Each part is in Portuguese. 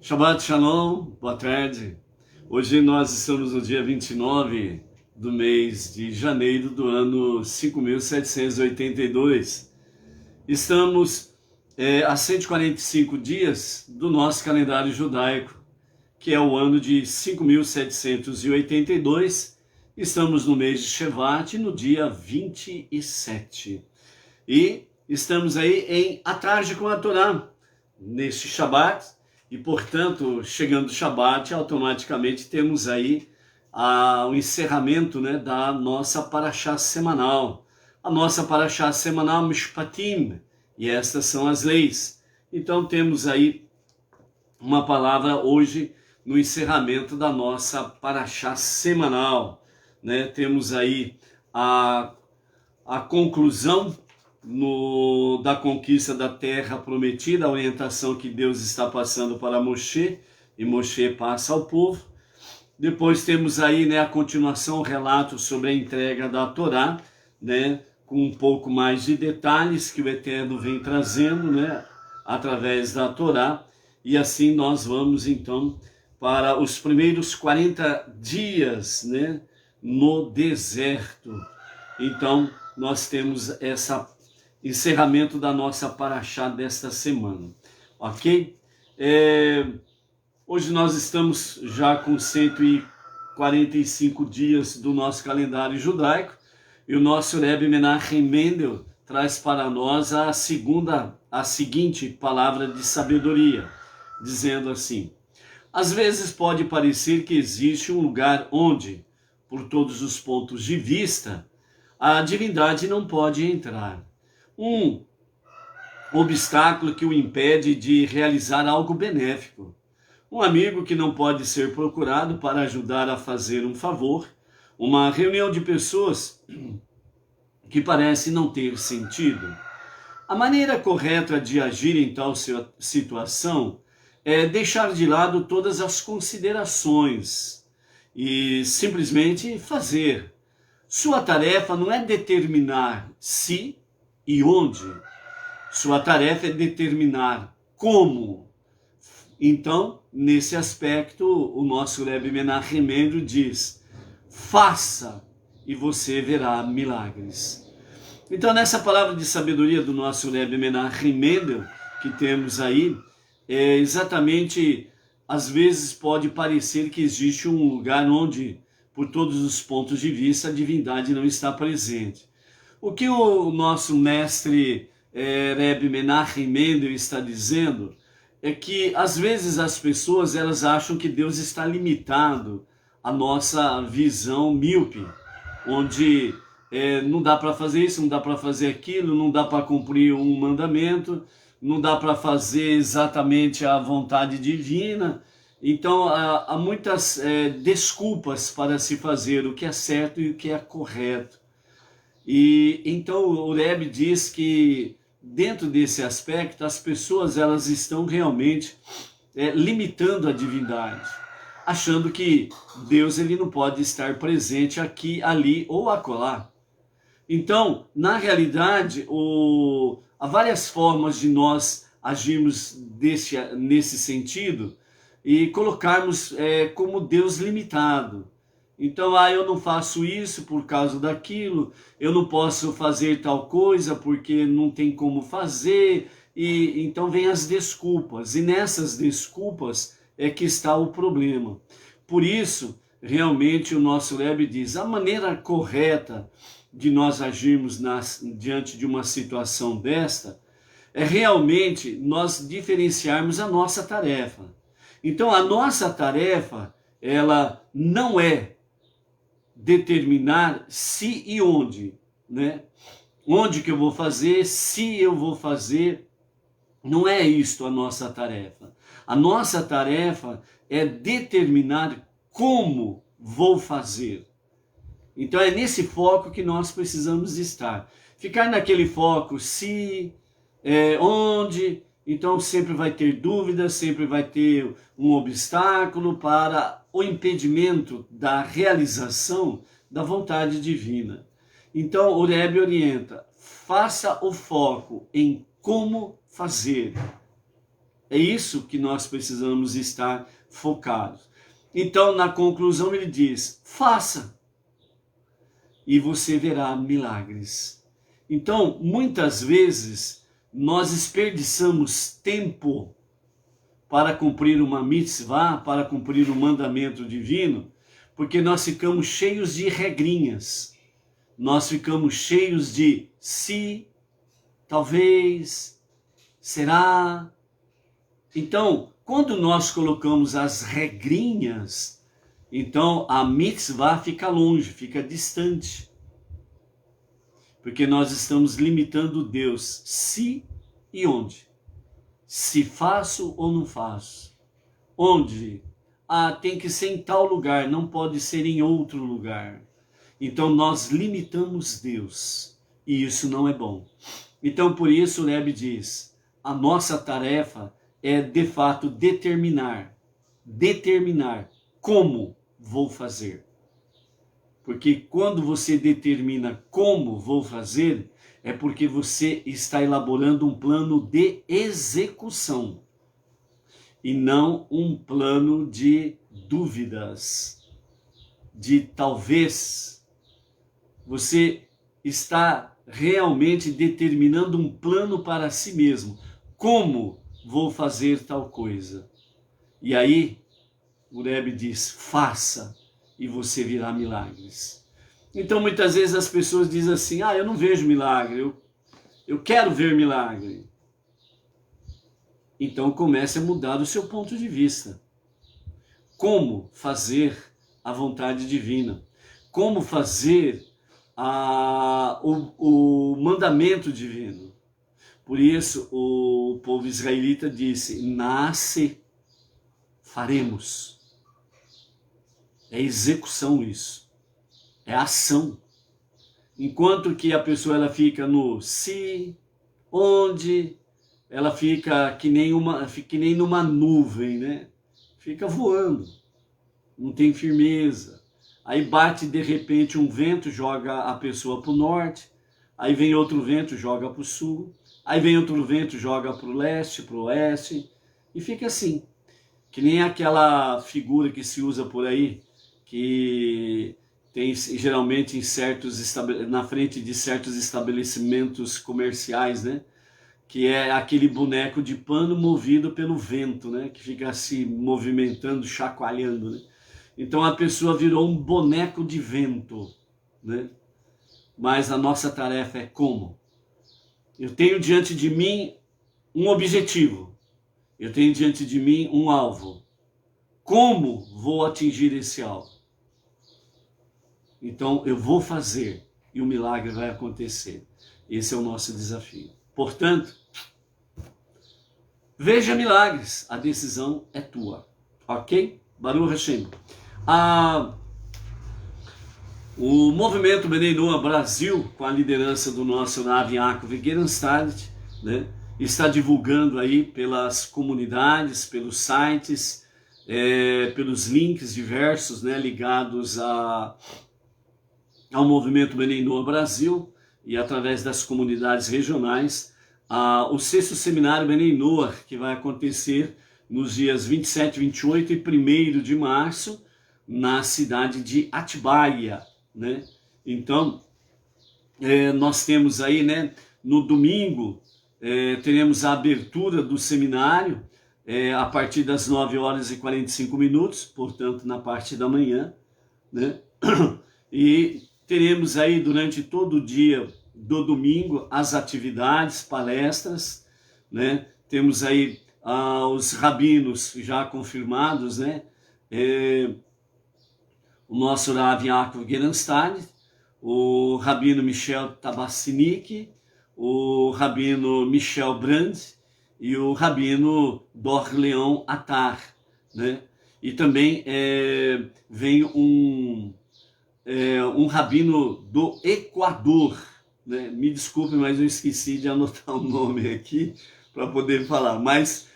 Shabbat Shalom, boa tarde. Hoje nós estamos no dia 29 do mês de janeiro do ano 5782. Estamos a 145 dias do nosso calendário judaico, que é o ano de 5782. Estamos no mês de Shevat, no dia 27. E estamos aí em A Tarde com a Torá, neste Shabat. E, portanto, chegando o Shabat, automaticamente temos aí o encerramento, né, da nossa Parashá semanal. A nossa Parashá semanal, Mishpatim, e estas são as leis. Então, temos aí uma palavra hoje no encerramento da nossa Parashá semanal, né? Temos aí a conclusão da conquista da terra prometida, a orientação que Deus está passando para Moshe, e Moshe passa ao povo. Depois temos aí, né, a continuação, o relato sobre a entrega da Torá, né, com um pouco mais de detalhes que o Eterno vem trazendo, né, através da Torá. E assim nós vamos então para os primeiros 40 dias, né, no deserto. Então nós temos esse encerramento da nossa Parashá desta semana, ok? Hoje nós estamos já com 145 dias do nosso calendário judaico, e o nosso Rebbe Menachem Mendel traz para nós a seguinte palavra de sabedoria, dizendo assim: às vezes pode parecer que existe um lugar onde, por todos os pontos de vista, a divindade não pode entrar. Um obstáculo que o impede de realizar algo benéfico. Um amigo que não pode ser procurado para ajudar a fazer um favor. Uma reunião de pessoas que parece não ter sentido. A maneira correta de agir em tal situação é deixar de lado todas as considerações e simplesmente fazer. Sua tarefa não é determinar se e onde. Sua tarefa é determinar como. Então, nesse aspecto, o nosso Rebbe Menachem Mendel diz: faça e você verá milagres. Então, nessa palavra de sabedoria do nosso Rebbe Menachem Mendel, que temos aí, exatamente, às vezes pode parecer que existe um lugar onde, por todos os pontos de vista, a divindade não está presente. O que o nosso mestre Rebbe Menachem Mendel está dizendo é que, às vezes, as pessoas elas acham que Deus está limitado à nossa visão míope, onde não dá para fazer isso, não dá para fazer aquilo, não dá para cumprir um mandamento, não dá para fazer exatamente a vontade divina. Então, há muitas desculpas para se fazer o que é certo e o que é correto. E então o Rebbe diz que, dentro desse aspecto, as pessoas elas estão realmente limitando a divindade, achando que Deus ele não pode estar presente aqui, ali ou acolá. Então, na realidade, há várias formas de nós agirmos nesse sentido e colocarmos como Deus limitado. Então, eu não faço isso por causa daquilo, eu não posso fazer tal coisa porque não tem como fazer, e então vem as desculpas, e nessas desculpas é que está o problema. Por isso, realmente o nosso Rebbe diz, a maneira correta de nós agirmos diante de uma situação desta, é realmente nós diferenciarmos a nossa tarefa. Então, a nossa tarefa, ela não é determinar se e onde, né? Onde que eu vou fazer, se eu vou fazer, não é isto a nossa tarefa. A nossa tarefa é determinar como vou fazer. Então é nesse foco que nós precisamos estar. Ficar naquele foco, se, onde, então sempre vai ter dúvidas, sempre vai ter um obstáculo para o impedimento da realização da vontade divina. Então o Rebbe orienta, faça o foco em como fazer. É isso que nós precisamos estar focados. Então, na conclusão, ele diz: faça, e você verá milagres. Então, muitas vezes, nós desperdiçamos tempo para cumprir uma mitzvah, para cumprir um mandamento divino, porque nós ficamos cheios de regrinhas. Nós ficamos cheios de se, talvez, será. Então, quando nós colocamos as regrinhas, então a mitzvah fica longe, fica distante. Porque nós estamos limitando Deus, se e onde. Se faço ou não faço. Onde? Tem que ser em tal lugar, não pode ser em outro lugar. Então nós limitamos Deus, e isso não é bom. Então por isso o Rebbe diz, a nossa tarefa é de fato determinar como vou fazer. Porque quando você determina como vou fazer, é porque você está elaborando um plano de execução e não um plano de dúvidas, de talvez. Você está realmente determinando um plano para si mesmo. Como vou fazer tal coisa? E aí, o Rebbe diz, faça e você verá milagres. Então, muitas vezes as pessoas dizem assim, eu não vejo milagre, eu quero ver milagre. Então, comece a mudar o seu ponto de vista. Como fazer a vontade divina? Como fazer o mandamento divino? Por isso, o povo israelita disse, nasce, faremos. É execução isso. É ação. Enquanto que a pessoa ela fica no se, onde, ela fica que nem numa nuvem, né? Fica voando. Não tem firmeza. Aí bate de repente um vento, joga a pessoa para o norte. Aí vem outro vento, joga para o sul. Aí vem outro vento, joga para o leste, para o oeste. E fica assim. Que nem aquela figura que se usa por aí, que tem geralmente na frente de certos estabelecimentos comerciais, né? Que é aquele boneco de pano movido pelo vento, né? Que fica se movimentando, chacoalhando, né? Então a pessoa virou um boneco de vento, né? Mas a nossa tarefa é como? Eu tenho diante de mim um objetivo. Eu tenho diante de mim um alvo. Como vou atingir esse alvo? Então eu vou fazer e o milagre vai acontecer. Esse é o nosso desafio. Portanto, veja milagres. A decisão é tua. Ok? Baruch Hashem. O movimento Bnei Noach Brasil, com a liderança do nosso Rav Yaakov Gerenstad, né, está divulgando aí pelas comunidades, pelos sites, pelos links diversos, né, ligados ao movimento Bnei Noach Brasil e através das comunidades regionais, o sexto seminário Bnei Noach, que vai acontecer nos dias 27, 28 e 1º de março, na cidade de Atibaia, né? Então, nós temos aí, né, no domingo, teremos a abertura do seminário, a partir das 9h45, portanto, na parte da manhã, né? E teremos aí durante todo o dia do domingo as atividades, palestras, né? Temos aí os rabinos já confirmados, né? O nosso Rav Yaakov Gerenstad, o rabino Michel Tabassinik, o rabino Michel Brand e o rabino Dor Leão Attar, né? E também vem um rabino do Equador, né? Me desculpe, mas eu esqueci de anotar o nome aqui para poder falar, mas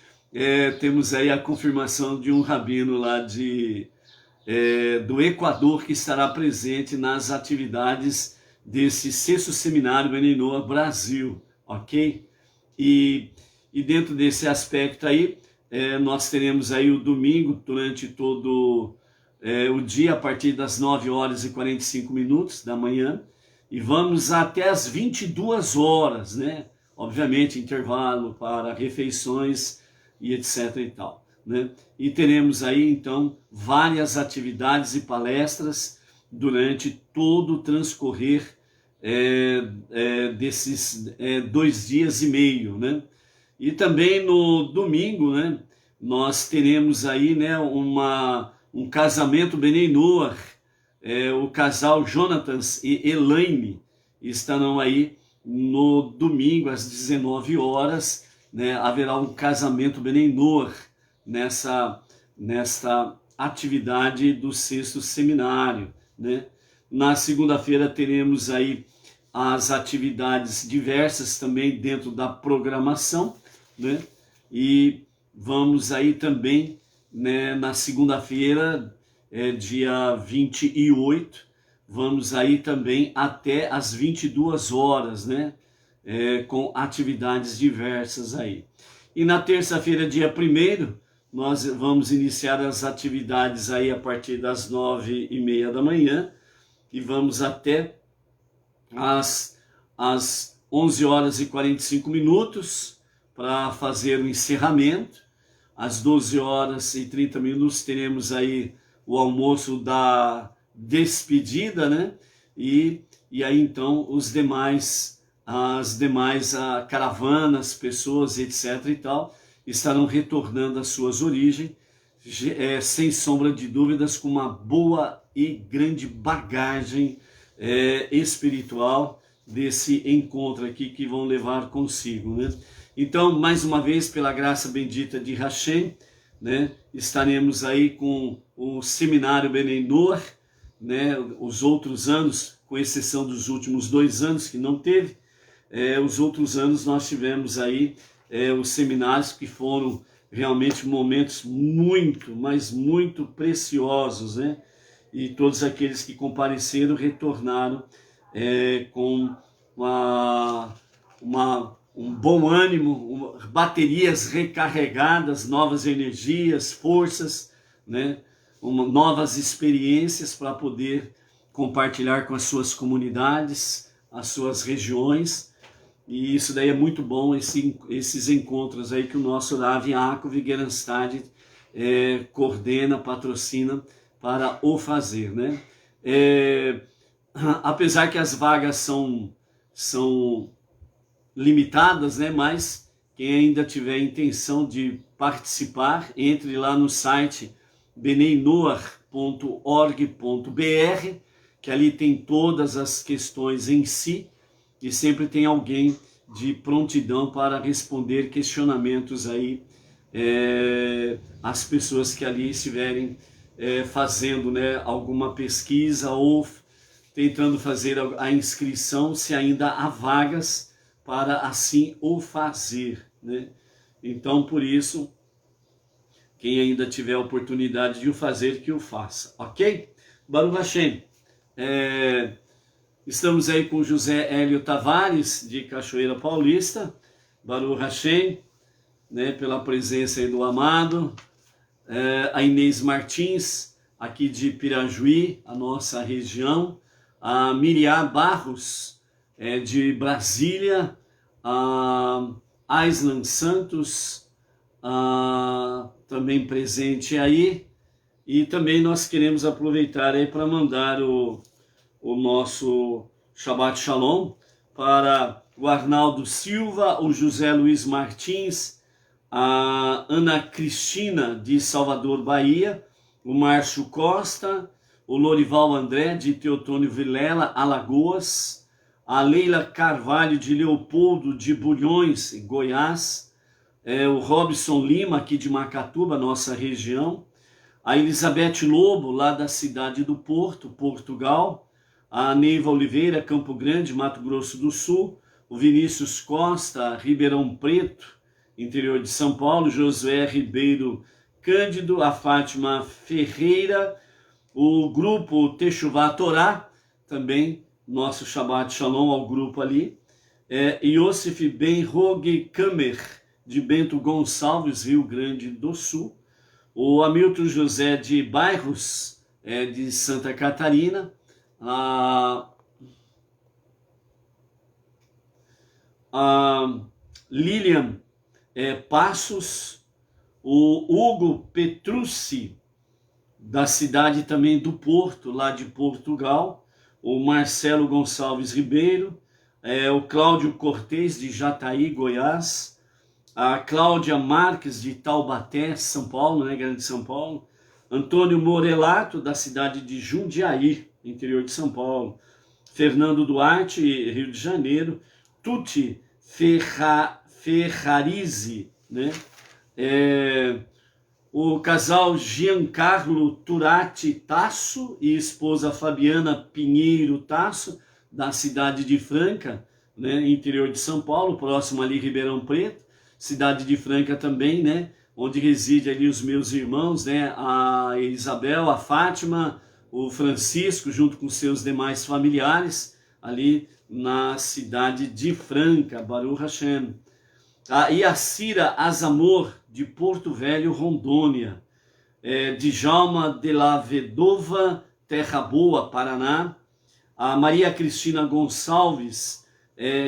temos aí a confirmação de um rabino lá do Equador que estará presente nas atividades desse sexto seminário Bnei Noach Brasil, ok? E dentro desse aspecto aí, nós teremos aí o domingo durante todo o dia, a partir das 9 horas e 45 minutos da manhã, e vamos até as 22 horas, né? Obviamente, intervalo para refeições e etc e tal, né? E teremos aí, então, várias atividades e palestras durante todo o transcorrer desses 2 dias e meio, né? E também no domingo, né, nós teremos aí, né, um casamento Benei Noach, o casal Jonatas e Elaine estarão aí no domingo às 19 horas, né, haverá um casamento Benei Noach nesta atividade do 6º seminário, né? Na segunda-feira teremos aí as atividades diversas também dentro da programação, né? E vamos aí também, né, na segunda-feira, dia 28, vamos aí também até as 22 horas, né? Com atividades diversas aí. E na terça-feira, dia 1º, nós vamos iniciar as atividades aí a partir das 9h30 da manhã e vamos até às 11 horas e 45 minutos para fazer o encerramento. Às 12 horas e 30 minutos teremos aí o almoço da despedida, né? E aí então as demais caravanas, pessoas, etc e tal, estarão retornando às suas origens, sem sombra de dúvidas, com uma boa e grande bagagem espiritual desse encontro aqui que vão levar consigo, né? Então, mais uma vez, pela graça bendita de Hashem, né, estaremos aí com o seminário Benei Noach, né, os outros anos, com exceção dos últimos 2 anos que não teve, os outros anos nós tivemos aí os seminários que foram realmente momentos muito, mas muito preciosos, né? E todos aqueles que compareceram retornaram com um bom ânimo, baterias recarregadas, novas energias, forças, né? Novas experiências para poder compartilhar com as suas comunidades, as suas regiões. E isso daí é muito bom, esses encontros aí que o nosso Rav Yaakov Gerenstad coordena, patrocina para o fazer, né? Apesar que as vagas são limitadas, né? Mas quem ainda tiver intenção de participar, entre lá no site beneinoach.org.br, que ali tem todas as questões em si, e sempre tem alguém de prontidão para responder questionamentos aí às pessoas que ali estiverem fazendo, né, alguma pesquisa ou tentando fazer a inscrição, se ainda há vagas para assim o fazer, né? Então, por isso, quem ainda tiver a oportunidade de o fazer, que o faça, ok? Baruch Hashem. Estamos aí com José Hélio Tavares, de Cachoeira Paulista, Baruch Hashem, né, pela presença aí do amado, a Inês Martins, aqui de Pirajuí, a nossa região, a Miriam Barros, de Brasília, a Aislan Santos, também presente aí, e também nós queremos aproveitar aí para mandar o nosso Shabbat Shalom para o Arnaldo Silva, o José Luiz Martins, a Ana Cristina de Salvador, Bahia, o Márcio Costa, o Lorival André de Teotônio Vilela, Alagoas, a Leila Carvalho de Leopoldo de Bulhões, Goiás, o Robson Lima aqui de Macatuba, nossa região, a Elizabeth Lobo lá da cidade do Porto, Portugal, a Neiva Oliveira, Campo Grande, Mato Grosso do Sul, o Vinícius Costa, Ribeirão Preto, interior de São Paulo, Josué Ribeiro Cândido, a Fátima Ferreira, o grupo Techuvá Torá, também nosso Shabbat Shalom ao grupo ali, Yosef Ben Rogue Kamer, de Bento Gonçalves, Rio Grande do Sul, o Hamilton José de Bairros, de Santa Catarina, a Lilian Passos, o Hugo Petrucci, da cidade também do Porto, lá de Portugal, o Marcelo Gonçalves Ribeiro, o Cláudio Cortez, de Jataí, Goiás, a Cláudia Marques, de Taubaté, São Paulo, né, Grande São Paulo, Antônio Morelato, da cidade de Jundiaí, interior de São Paulo, Fernando Duarte, Rio de Janeiro, Tuti Ferrarizi, né, o casal Giancarlo Turati Tasso e esposa Fabiana Pinheiro Tasso, da cidade de Franca, né, interior de São Paulo, próximo ali Ribeirão Preto, cidade de Franca também, né, onde reside ali os meus irmãos, né, a Isabel, a Fátima, o Francisco, junto com seus demais familiares, ali na cidade de Franca, Baruch Hashem. A Iacira Azamor, de Porto Velho, Rondônia, Djalma de la Vedova, Terra Boa, Paraná, a Maria Cristina Gonçalves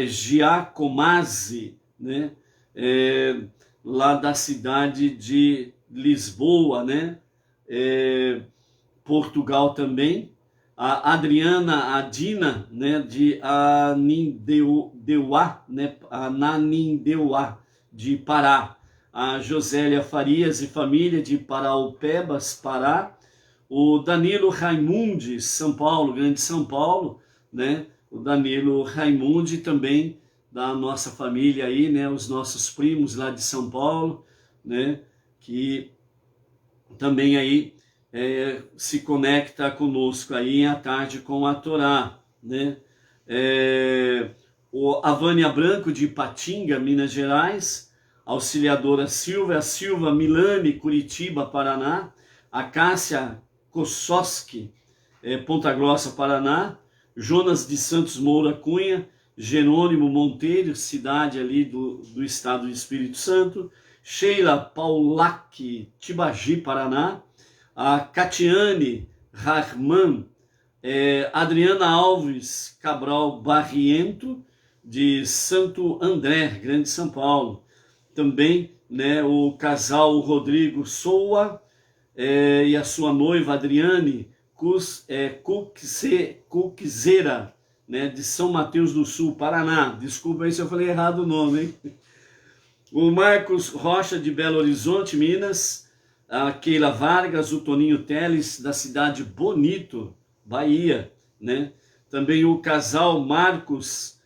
Giacomazzi, né, lá da cidade de Lisboa, né, Portugal também, a Adriana Adina, né, de Anindeuá, né, Ananindeuá, de Pará, a Josélia Farias e família, de Paraupebas, Pará, o Danilo Raimundi, São Paulo, Grande São Paulo, né, o Danilo Raimundi também, da nossa família aí, né, os nossos primos lá de São Paulo, né, que também aí se conecta conosco aí à tarde com a Torá, né? A Vânia Branco, de Ipatinga, Minas Gerais, auxiliadora Silva Milani, Curitiba, Paraná, a Cássia Kossoski, Ponta Grossa, Paraná, Jonas de Santos Moura Cunha, Jerônimo Monteiro, cidade ali do estado do Espírito Santo, Sheila Paulac, Tibagi, Paraná, a Catiane Rahman, Adriana Alves Cabral Barriento, de Santo André, Grande São Paulo. Também, né, o casal Rodrigo Soa e a sua noiva Adriane Cuxeira, né, de São Mateus do Sul, Paraná. Desculpa aí se eu falei errado o nome, hein? O Marcos Rocha, de Belo Horizonte, Minas, a Keila Vargas, o Toninho Teles, da cidade Bonito, Bahia, né? Também o casal Marcos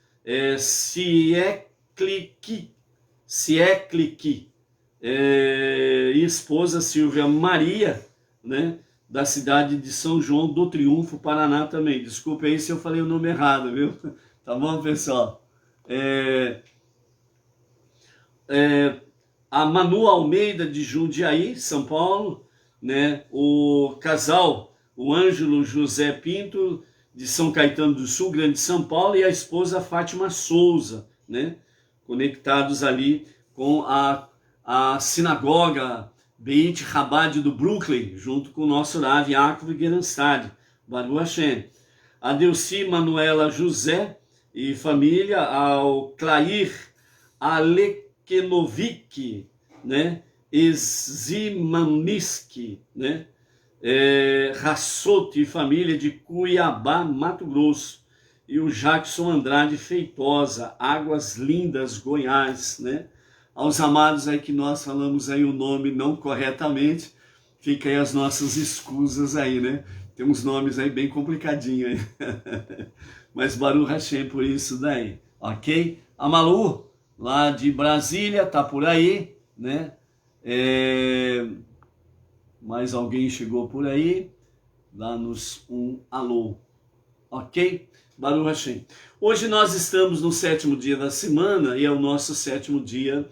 Sieklik e esposa Silvia Maria, né, da cidade de São João do Triunfo, Paraná também. Desculpe aí se eu falei o nome errado, viu? Tá bom, pessoal? A Manu Almeida, de Jundiaí, São Paulo, né? O casal, o Ângelo José Pinto, de São Caetano do Sul, Grande São Paulo, e a esposa Fátima Souza, né? Conectados ali com a sinagoga Beit Chabad do Brooklyn, junto com o nosso Rav Yaakov Geranstad, Baruch Hashem. A Delci Manuela José e família, ao Clair Alekenovic, né? Zimaniski, né? Rassotti e família, de Cuiabá, Mato Grosso. E o Jackson Andrade Feitosa, Águas Lindas, Goiás, né? Aos amados aí que nós falamos aí o nome não corretamente, fica aí as nossas escusas aí, né? Tem uns nomes aí bem complicadinhos aí. Mas Baruch Hashem por isso daí, ok? A Malu, lá de Brasília, tá por aí, né? Mais alguém chegou por aí? Dá-nos um alô, ok? Baruch Hashem. Hoje nós estamos no 7º dia da semana e é o nosso 7º dia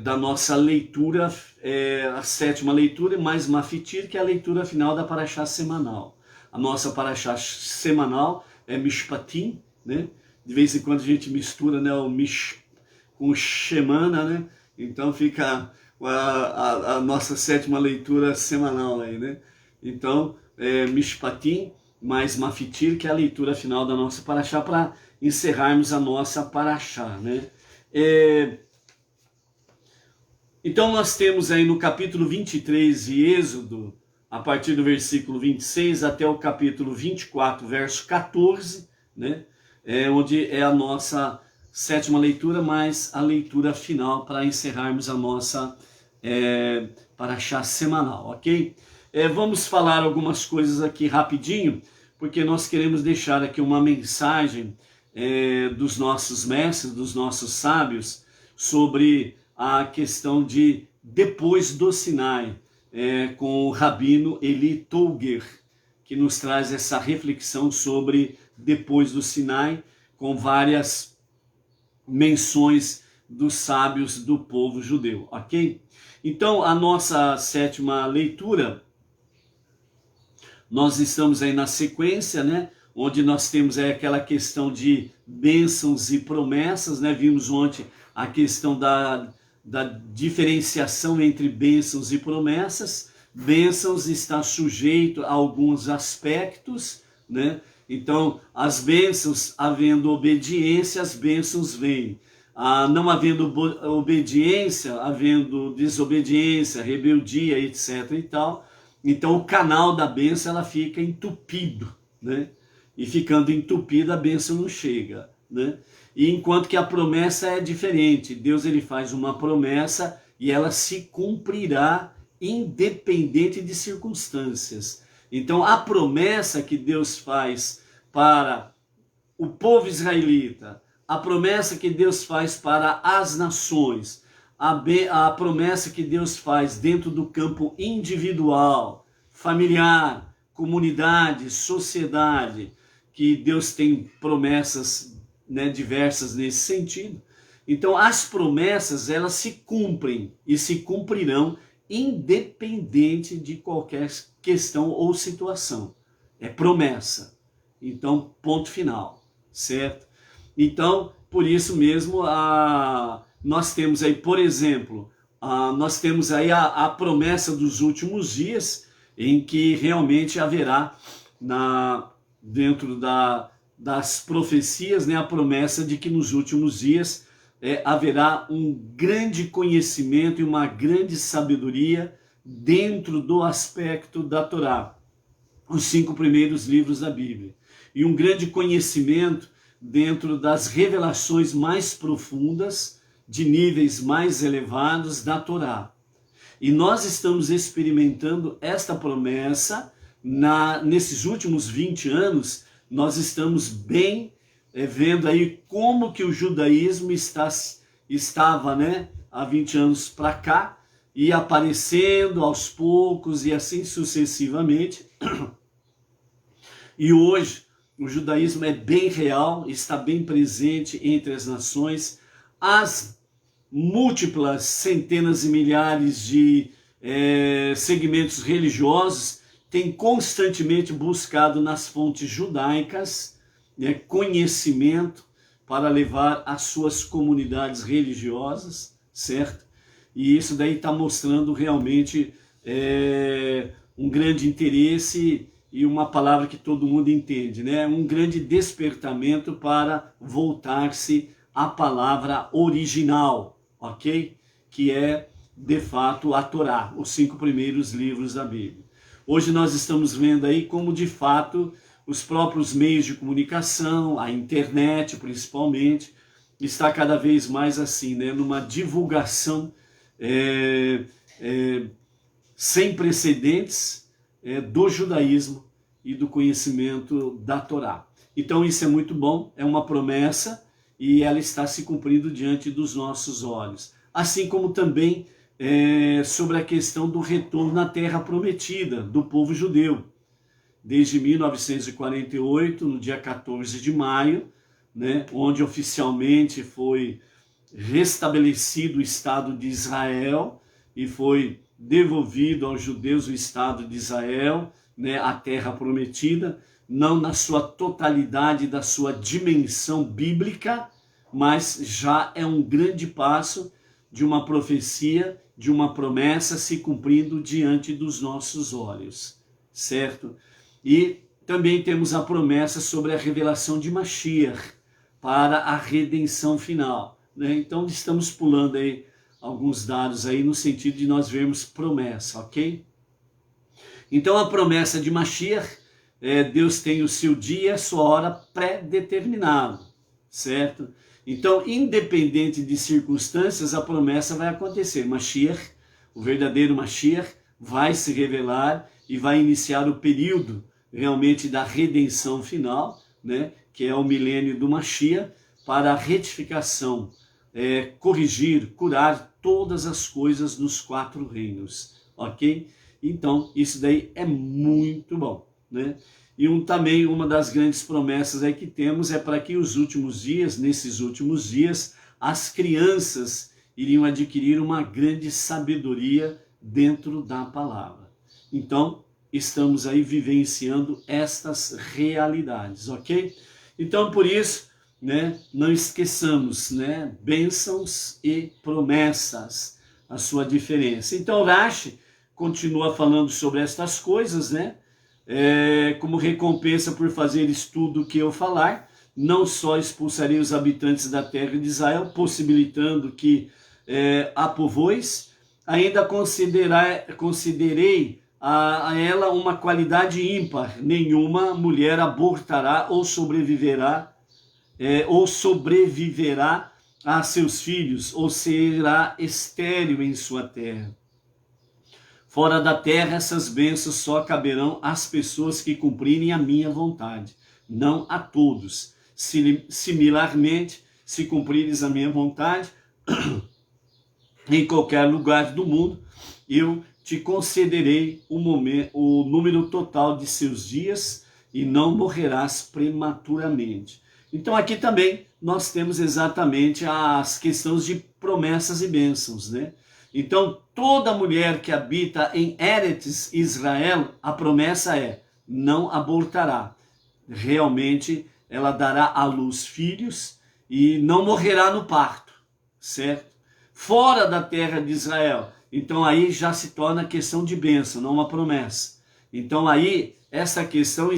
da nossa leitura, a 7ª leitura, mais Mafitir, que é a leitura final da Parashá semanal. A nossa Parashá semanal é Mishpatim, né? de vez em quando a gente mistura, né, o com Shemana, né? Então fica a nossa sétima leitura semanal aí, né? Então, Mishpatim mais Mafitir, que é a leitura final da nossa Paraxá, para encerrarmos a nossa Paraxá, né? Então nós temos aí no capítulo 23 de Êxodo, a partir do versículo 26 até o capítulo 24, verso 14, né? Onde é a nossa sétima leitura, mais a leitura final para encerrarmos a nossa Paraxá semanal, ok? Vamos falar algumas coisas aqui rapidinho, porque nós queremos deixar aqui uma mensagem dos nossos mestres, dos nossos sábios, sobre a questão de depois do Sinai, com o Rabino Eli Tolger, que nos traz essa reflexão sobre depois do Sinai, com várias menções dos sábios do povo judeu, ok? Então, a nossa sétima leitura, nós estamos aí na sequência, né? Onde nós temos aí aquela questão de bênçãos e promessas, né? Vimos ontem a questão da diferenciação entre bênçãos e promessas. Bênçãos está sujeito a alguns aspectos, né? Então, as bênçãos, havendo obediência, as bênçãos vêm. Não havendo obediência, havendo desobediência, rebeldia, etc. e tal. Então, o canal da bênção, ela fica entupido, né? E ficando entupida, a bênção não chega, né? E enquanto que a promessa é diferente. Deus, ele faz uma promessa e ela se cumprirá independente de circunstâncias. Então, a promessa que Deus faz para o povo israelita, a promessa que Deus faz para as nações, a promessa que Deus faz dentro do campo individual, familiar, comunidade, sociedade, que Deus tem promessas, né, diversas nesse sentido. Então, as promessas, elas se cumprem e se cumprirão independente de qualquer questão ou situação. É promessa. Então, ponto final, certo? Então, por isso mesmo, nós temos aí, por exemplo, nós temos aí a promessa dos últimos dias, em que realmente haverá, dentro das profecias, né, a promessa de que nos últimos dias haverá um grande conhecimento e uma grande sabedoria dentro do aspecto da Torá, os 5 primeiros livros da Bíblia, e um grande conhecimento dentro das revelações mais profundas, de níveis mais elevados da Torá. E nós estamos experimentando esta promessa nesses últimos 20 anos. Nós estamos bem vendo aí como que o judaísmo estava, né, há 20 anos para cá, e aparecendo aos poucos e assim sucessivamente. E hoje o judaísmo é bem real, está bem presente entre as nações. As múltiplas centenas e milhares de segmentos religiosos têm constantemente buscado nas fontes judaicas, né, conhecimento para levar às suas comunidades religiosas, certo? E isso daí está mostrando realmente um grande interesse e uma palavra que todo mundo entende, né? Um grande despertamento para voltar-se à palavra original, ok? Que é, de fato, a Torá, os 5 primeiros livros da Bíblia. Hoje nós estamos vendo aí como, de fato, os próprios meios de comunicação, a internet principalmente, está cada vez mais assim, né? Numa divulgação sem precedentes do judaísmo e do conhecimento da Torá. Então isso é muito bom, é uma promessa e ela está se cumprindo diante dos nossos olhos. Assim como também sobre a questão do retorno na terra prometida do povo judeu. Desde 1948, no dia 14 de maio, né, onde oficialmente foi restabelecido o Estado de Israel e foi devolvido aos judeus o Estado de Israel, né, a terra prometida. não na sua totalidade, da sua dimensão bíblica, mas já é um grande passo de uma profecia, de uma promessa se cumprindo diante dos nossos olhos, certo? E também temos a promessa sobre a revelação de Mashiach para a redenção final, né? Então estamos pulando aí alguns dados aí no sentido de nós vermos promessa, ok? Então a promessa de Mashiach, Deus tem o seu dia, a sua hora pré-determinado, certo? Então, independente de circunstâncias, a promessa vai acontecer. Mashiach, o verdadeiro Mashiach, vai se revelar e vai iniciar o período realmente da redenção final, né? Que é o milênio do Mashiach, para a retificação, corrigir, curar todas as coisas nos 4 reinos, ok? Então, isso daí é muito bom, né? E também uma das grandes promessas aí que temos é para que os últimos dias, nesses últimos dias, as crianças iriam adquirir uma grande sabedoria dentro da palavra. Então, estamos aí vivenciando estas realidades, ok? Então, por isso, né, não esqueçamos, né, bênçãos e promessas, a sua diferença. Então, Rashi continua falando sobre estas coisas, né? Como recompensa por fazer tudo o que eu falar, não só expulsarei os habitantes da terra de Israel, possibilitando que a povoes, ainda considerei a ela uma qualidade ímpar. Nenhuma mulher abortará ou sobreviverá a seus filhos, ou será estéril em sua terra. Fora da terra, essas bênçãos só caberão às pessoas que cumprirem a minha vontade, não a todos. Similarmente, se cumprires a minha vontade, em qualquer lugar do mundo, eu te concederei o número total de seus dias e não morrerás prematuramente. Então aqui também nós temos exatamente as questões de promessas e bênçãos, né? Então, toda mulher que habita em Eretz Israel, a promessa é, não abortará. Realmente, ela dará à luz filhos e não morrerá no parto, certo? Fora da terra de Israel, então aí já se torna questão de bênção, não uma promessa. Então aí, essa questão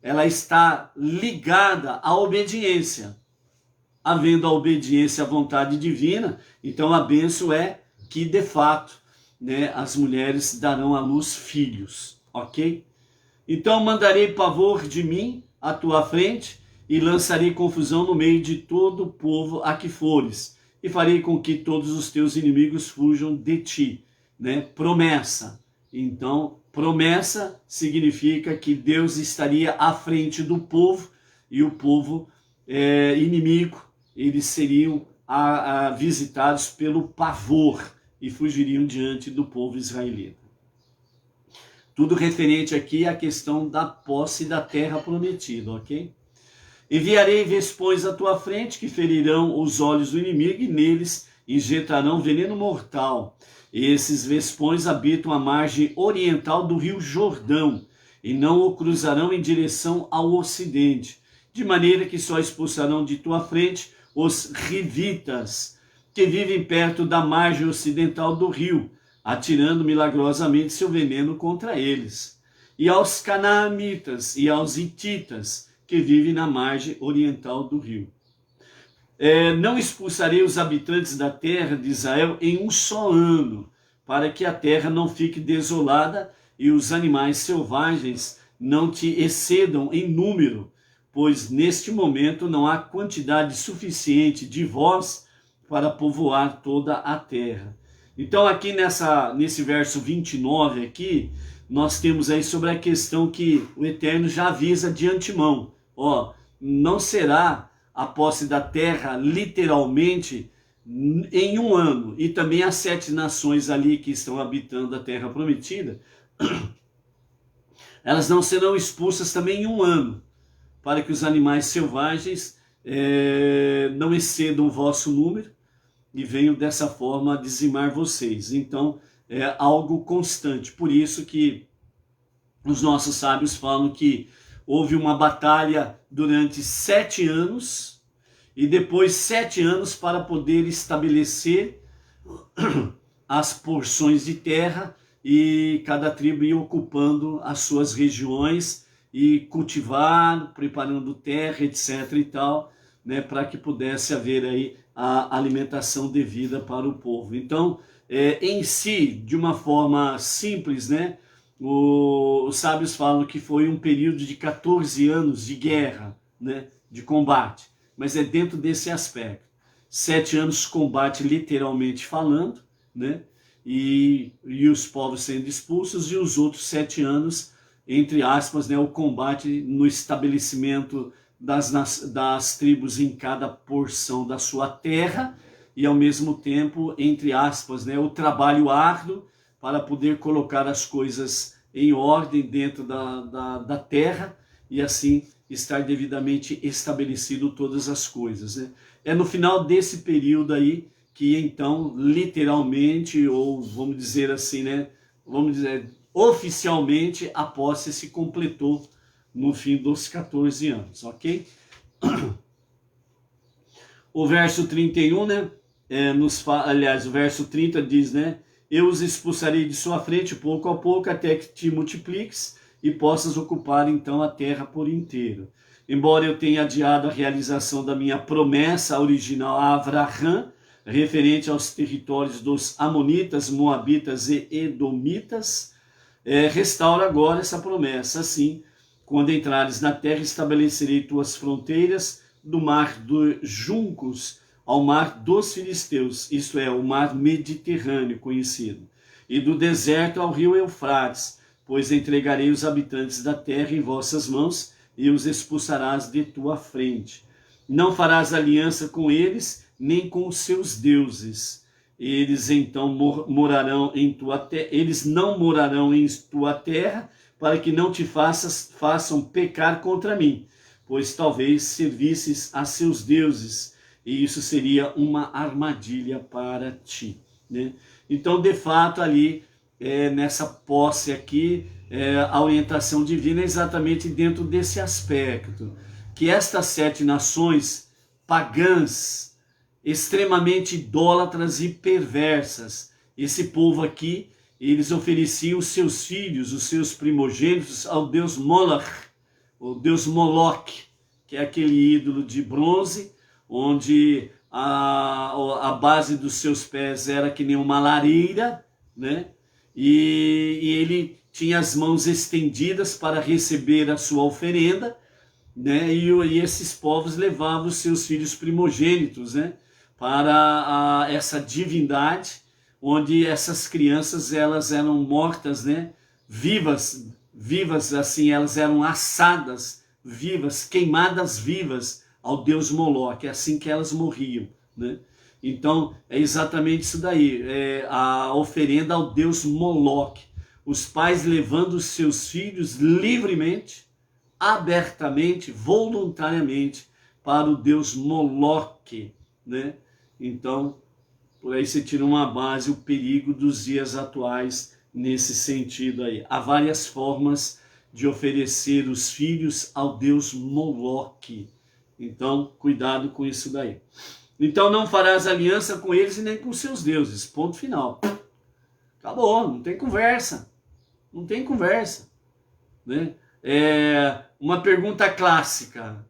ela está ligada à obediência. Havendo a obediência à vontade divina, então a bênção é que, de fato, né, as mulheres darão à luz filhos, ok? Então mandarei pavor de mim à tua frente e lançarei confusão no meio de todo o povo a que fores, e farei com que todos os teus inimigos fujam de ti, né? Promessa. Então, promessa significa que Deus estaria à frente do povo e o povo inimigo, eles seriam visitados pelo pavor e fugiriam diante do povo israelita. Tudo referente aqui à questão da posse da terra prometida, ok? Enviarei vespões à tua frente que ferirão os olhos do inimigo e neles injetarão veneno mortal. Esses vespões habitam a margem oriental do rio Jordão e não o cruzarão em direção ao ocidente, de maneira que só expulsarão de tua frente os rivitas, que vivem perto da margem ocidental do rio, atirando milagrosamente seu veneno contra eles. E aos canaanitas e aos hititas, que vivem na margem oriental do rio. Não expulsarei os habitantes da terra de Israel em um só ano, para que a terra não fique desolada e os animais selvagens não te excedam em número, pois neste momento não há quantidade suficiente de vós para povoar toda a terra. Então aqui nesse verso 29 aqui, nós temos aí sobre a questão que o Eterno já avisa de antemão. Não será a posse da terra literalmente em um ano. E também as 7 nações ali que estão habitando a terra prometida, elas não serão expulsas também em um ano, para que os animais selvagens não excedam o vosso número e venham dessa forma dizimar vocês. Então, é algo constante. Por isso que os nossos sábios falam que houve uma batalha durante 7 anos, e depois 7 anos para poder estabelecer as porções de terra, e cada tribo ia ocupando as suas regiões e cultivar, preparando terra, etc. e tal, né, para que pudesse haver aí a alimentação devida para o povo. Então, em si, de uma forma simples, né, os sábios falam que foi um período de 14 anos de guerra, né, de combate, mas é dentro desse aspecto. 7 anos de combate, literalmente falando, né, e os povos sendo expulsos, e os outros 7 anos, entre aspas, né, o combate no estabelecimento das tribos em cada porção da sua terra, e ao mesmo tempo, entre aspas, né, o trabalho árduo para poder colocar as coisas em ordem dentro da terra, e assim estar devidamente estabelecido todas as coisas, né? É no final desse período aí que então, literalmente, ou vamos dizer assim, né, vamos dizer, oficialmente, a posse se completou no fim dos 14 anos, ok? O verso 31, né, aliás, o verso 30 diz, né, eu os expulsarei de sua frente pouco a pouco, até que te multipliques e possas ocupar então a terra por inteiro. Embora eu tenha adiado a realização da minha promessa original a Avraham, referente aos territórios dos Amonitas, Moabitas e Edomitas, restaura agora essa promessa. Assim, quando entrares na terra, estabelecerei tuas fronteiras do mar dos juncos ao mar dos filisteus, isto é, o mar Mediterrâneo conhecido, e do deserto ao rio Eufrates, pois entregarei os habitantes da terra em vossas mãos, e os expulsarás de tua frente. Não farás aliança com eles, nem com os seus deuses. Eles então morarão em tua terra, eles não morarão em tua terra, para que não te façam pecar contra mim, pois talvez servisses a seus deuses, e isso seria uma armadilha para ti, né? Então, de fato, ali, nessa posse aqui, a orientação divina é exatamente dentro desse aspecto, que estas 7 nações pagãs, extremamente idólatras e perversas, esse povo aqui, eles ofereciam os seus filhos, os seus primogênitos, ao deus Moloch, o deus Moloch, que é aquele ídolo de bronze, onde a base dos seus pés era que nem uma lareira, né? E ele tinha as mãos estendidas para receber a sua oferenda, né? E esses povos levavam os seus filhos primogênitos, né, para essa divindade, onde essas crianças elas eram mortas, né, vivas assim, elas eram assadas vivas, queimadas vivas ao deus Moloch, é assim que elas morriam, né? Então é exatamente isso daí, a oferenda ao deus Moloch, os pais levando os seus filhos livremente, abertamente, voluntariamente para o deus Moloch, né? Então, por aí você tira uma base, o perigo dos dias atuais nesse sentido aí. Há várias formas de oferecer os filhos ao deus Moloch. Então, cuidado com isso daí. Então, não farás aliança com eles e nem com seus deuses. Ponto final. Acabou, não tem conversa. Não tem conversa, né? Uma pergunta clássica.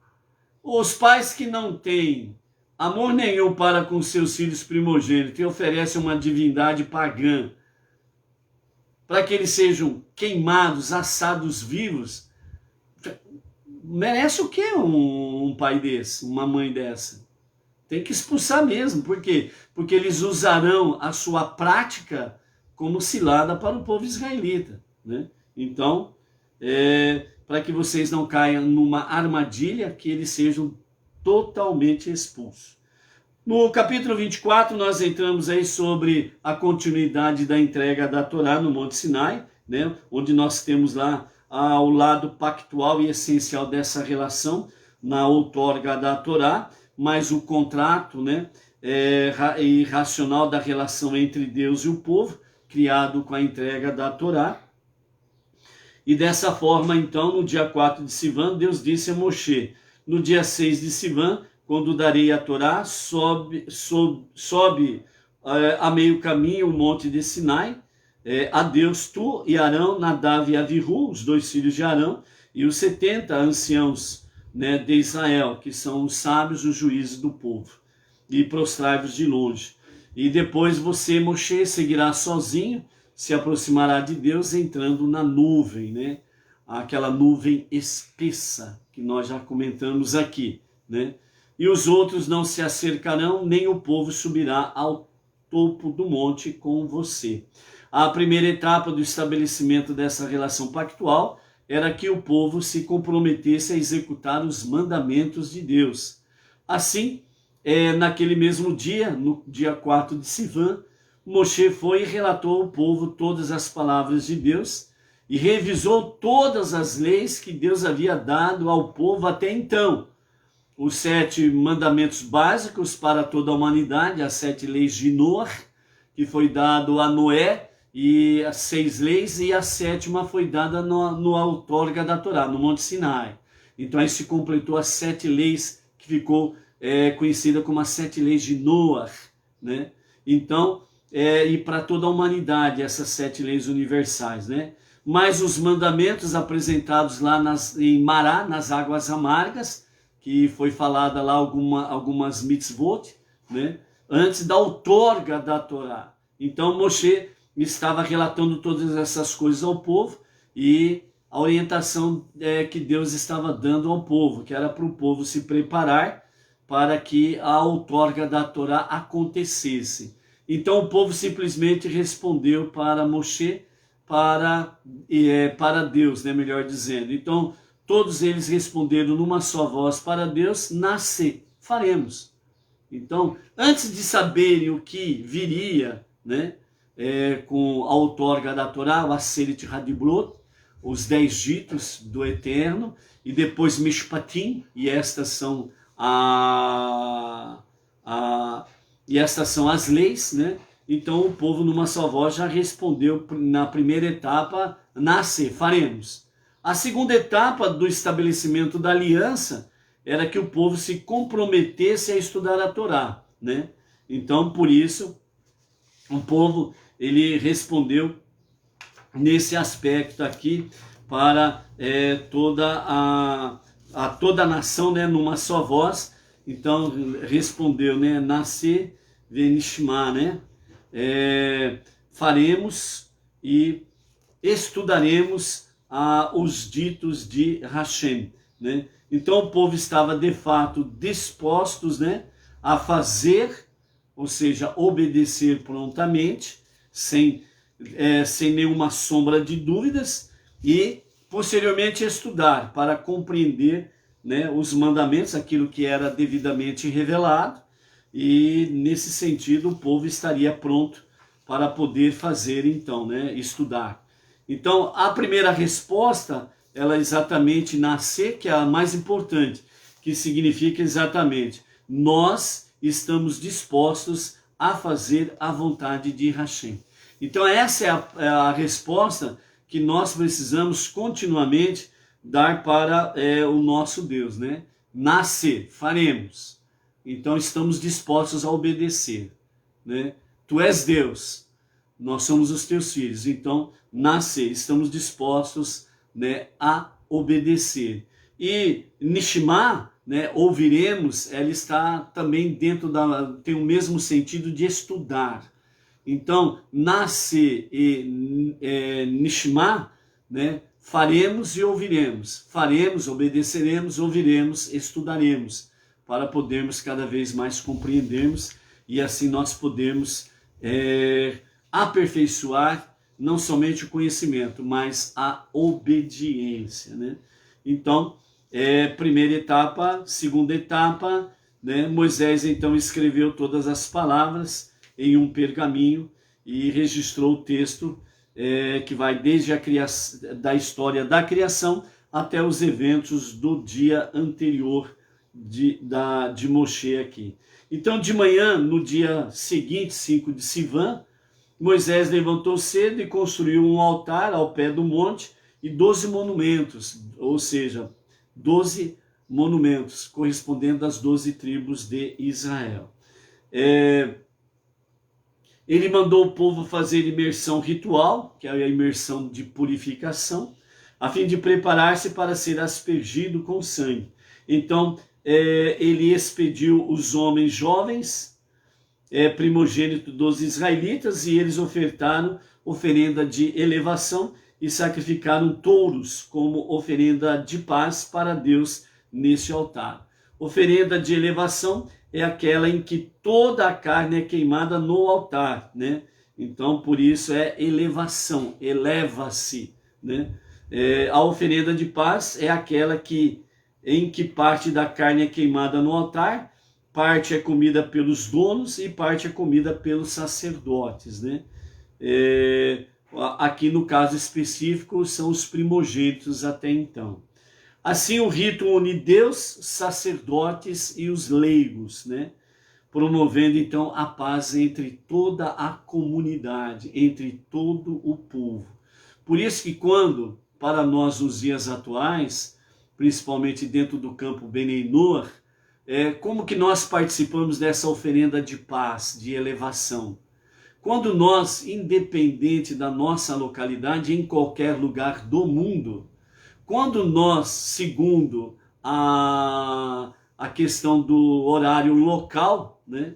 Os pais que não têm amor nenhum para com seus filhos primogênitos e oferecem uma divindade pagã para que eles sejam queimados, assados vivos, merece o quê um pai desse, uma mãe dessa? Tem que expulsar mesmo. Por quê? Porque eles usarão a sua prática como cilada para o povo israelita, né? Então, para que vocês não caiam numa armadilha, que eles sejam totalmente expulsos. No capítulo 24, nós entramos aí sobre a continuidade da entrega da Torá no Monte Sinai, né, onde nós temos lá o lado pactual e essencial dessa relação, na outorga da Torá, mas o contrato, né, e racional da relação entre Deus e o povo, criado com a entrega da Torá. E dessa forma, então, no dia 4 de Sivan, Deus disse a Moshe: no dia 6 de Sivan, quando darei a Torá, sobe a meio caminho o monte de Sinai, a Deus, tu e Arão, Nadav e Avihu, os 2 filhos de Arão, e os 70 anciãos, né, de Israel, que são os sábios, os juízes do povo, e prostrai-vos de longe. E depois você, Moshe, seguirá sozinho, se aproximará de Deus entrando na nuvem, né? Aquela nuvem espessa que nós já comentamos aqui, né? E os outros não se acercarão, nem o povo subirá ao topo do monte com você. A primeira etapa do estabelecimento dessa relação pactual era que o povo se comprometesse a executar os mandamentos de Deus. Assim, naquele mesmo dia, no dia 4 de Sivan, Moshe foi e relatou ao povo todas as palavras de Deus e revisou todas as leis que Deus havia dado ao povo até então. Os 7 mandamentos básicos para toda a humanidade, as 7 leis de Noé, que foi dado a Noé, e as 6 leis, e a 7ª foi dada no outorga da Torá, no Monte Sinai. Então aí se completou as 7 leis, que ficou conhecida como as 7 leis de Noé, né? Então, e para toda a humanidade, essas 7 leis universais, né? Mas os mandamentos apresentados lá em Mará, nas águas amargas, que foi falada lá algumas mitzvot, né? Antes da outorga da Torá. Então Moshe estava relatando todas essas coisas ao povo e a orientação que Deus estava dando ao povo, que era para o povo se preparar para que a outorga da Torá acontecesse. Então o povo simplesmente respondeu para Moshe, para Deus, né, melhor dizendo. Então todos eles responderam numa só voz para Deus: nascer, faremos. Então, antes de saberem o que viria, né, com a outorga da Torá, o Aseret Hadibrot, os 10 ditos do Eterno, e depois Mishpatim, e estas são as leis, né? Então o povo numa só voz já respondeu na primeira etapa: nascer, faremos. A segunda etapa do estabelecimento da aliança era que o povo se comprometesse a estudar a Torá, né? Então, por isso, o povo ele respondeu nesse aspecto aqui para toda a nação, né, numa só voz. Então respondeu, né, nascer venishma, né? Faremos e estudaremos os ditos de Hashem, né? Então o povo estava de fato dispostos, né, a fazer, ou seja, obedecer prontamente, sem nenhuma sombra de dúvidas, e posteriormente estudar para compreender, né, os mandamentos, aquilo que era devidamente revelado, e nesse sentido o povo estaria pronto para poder fazer então, né, estudar. Então a primeira resposta, ela exatamente nascer, que é a mais importante, que significa exatamente: nós estamos dispostos a fazer a vontade de Hashem. Então essa é a resposta que nós precisamos continuamente dar para o nosso Deus, né? Nascer, faremos. Então estamos dispostos a obedecer, né? Tu és Deus, nós somos os teus filhos, então nascer, estamos dispostos, né, a obedecer. E Nishma, né, ouviremos, ela está também tem o mesmo sentido de estudar. Então, nascer e Nishma, né, faremos e ouviremos. Faremos, obedeceremos, ouviremos, estudaremos, para podermos cada vez mais compreendermos, e assim nós podemos aperfeiçoar não somente o conhecimento, mas a obediência, né? Então, primeira etapa, segunda etapa, né? Moisés então escreveu todas as palavras em um pergaminho e registrou o texto que vai desde da história da criação até os eventos do dia anterior de Moshe aqui. Então, de manhã, no dia seguinte, 5 de Sivan, Moisés levantou cedo e construiu um altar ao pé do monte e 12 monumentos, ou seja, 12 monumentos, correspondendo às 12 tribos de Israel. Ele mandou o povo fazer imersão ritual, que é a imersão de purificação, a fim de preparar-se para ser aspergido com sangue. Então, ele expediu os homens jovens, primogênito dos israelitas, e eles ofertaram oferenda de elevação e sacrificaram touros como oferenda de paz para Deus neste altar. Oferenda de elevação é aquela em que toda a carne é queimada no altar, né? Então, por isso é elevação, eleva-se, né? A oferenda de paz é aquela em que parte da carne é queimada no altar, parte é comida pelos donos e parte é comida pelos sacerdotes, né? Aqui no caso específico são os primogênitos até então. Assim o rito une Deus, sacerdotes e os leigos, né? Promovendo então a paz entre toda a comunidade, entre todo o povo. Por isso que quando, para nós nos dias atuais, principalmente dentro do campo Benei Noach, como que nós participamos dessa oferenda de paz, de elevação? Quando nós, independente da nossa localidade, em qualquer lugar do mundo, quando nós, segundo a questão do horário local, né,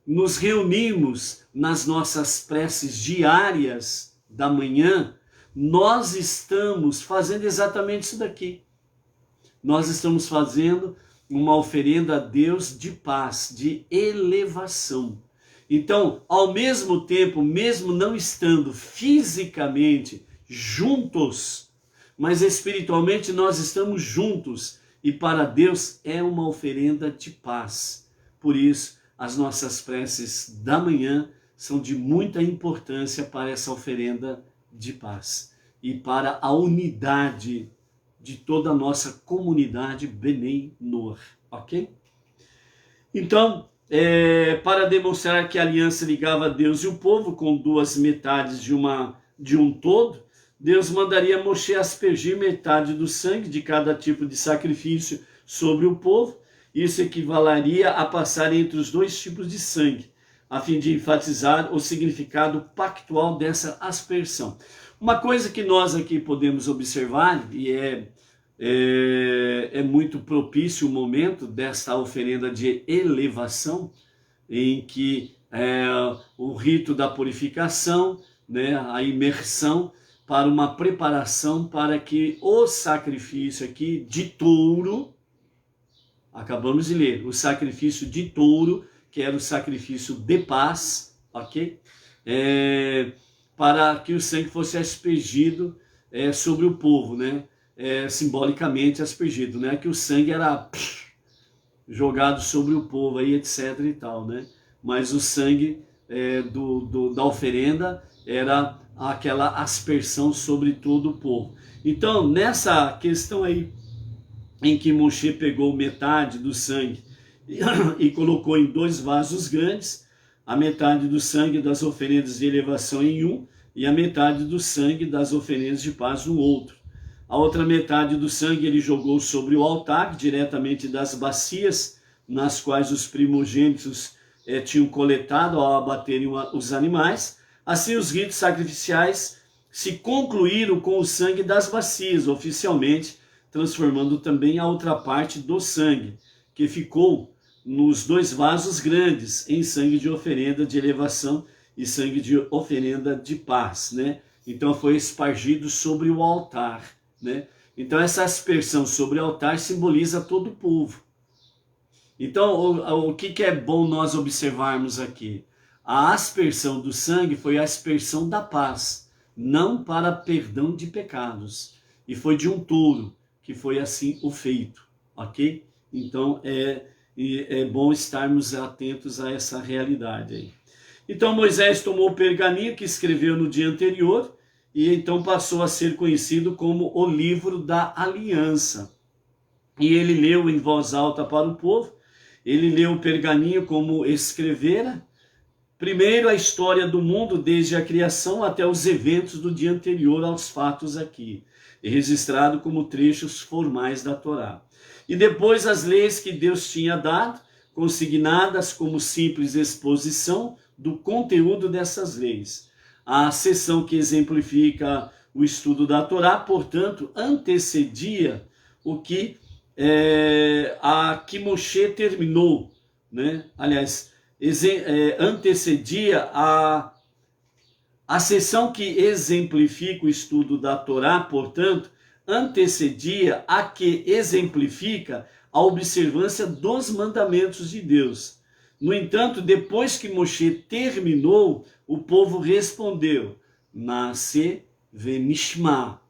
nos reunimos nas nossas preces diárias da manhã, nós estamos fazendo exatamente isso daqui. Nós estamos fazendo uma oferenda a Deus de paz, de elevação. Então, ao mesmo tempo, mesmo não estando fisicamente juntos, mas espiritualmente nós estamos juntos, e para Deus é uma oferenda de paz. Por isso, as nossas preces da manhã são de muita importância para essa oferenda de paz e para a unidade de toda a nossa comunidade Benei Noach, ok? Então, para demonstrar que a aliança ligava Deus e o povo com duas metades de um todo, Deus mandaria Moshe aspergir metade do sangue de cada tipo de sacrifício sobre o povo. Isso equivaleria a passar entre os dois tipos de sangue, a fim de enfatizar o significado pactual dessa aspersão. Uma coisa que nós aqui podemos observar, e é muito propício o momento desta oferenda de elevação, em que o rito da purificação, né, a imersão, para uma preparação para que o sacrifício aqui de touro, acabamos de ler, o sacrifício de touro, que era o sacrifício de paz, ok? Para que o sangue fosse aspergido sobre o povo, né? Simbolicamente aspergido, né? Que o sangue era jogado sobre o povo, aí, etc e tal, né? Mas o sangue da oferenda era aquela aspersão sobre todo o povo. Então, nessa questão aí, em que Moshe pegou metade do sangue e colocou em 2 vasos grandes, a metade do sangue das oferendas de elevação em um, e a metade do sangue das oferendas de paz no outro. A outra metade do sangue ele jogou sobre o altar, diretamente das bacias, nas quais os primogênitos tinham coletado ao abaterem os animais. Assim, os ritos sacrificiais se concluíram com o sangue das bacias, oficialmente, transformando também a outra parte do sangue, que ficou nos 2 vasos grandes, em sangue de oferenda de elevação e sangue de oferenda de paz, né? Então foi espargido sobre o altar, né? Então essa aspersão sobre o altar simboliza todo o povo. Então o que é bom nós observarmos aqui? A aspersão do sangue foi a aspersão da paz, não para perdão de pecados. E foi de um touro, que foi assim o feito, ok? Então é bom estarmos atentos a essa realidade aí. Então Moisés tomou o pergaminho que escreveu no dia anterior e então passou a ser conhecido como o livro da aliança. E ele leu em voz alta para o povo, ele leu o pergaminho como escrevera, Primeiro, a história do mundo desde a criação até os eventos do dia anterior aos fatos aqui, registrado como trechos formais da Torá. E depois as leis que Deus tinha dado, consignadas como simples exposição do conteúdo dessas leis. A seção que exemplifica o estudo da Torá, portanto, antecedia o que que Moshe terminou, né? Aliás, antecedia a seção que exemplifica o estudo da Torá, portanto, antecedia a que exemplifica a observância dos mandamentos de Deus. No entanto, depois que Moshe terminou, o povo respondeu, Naaseh venishma,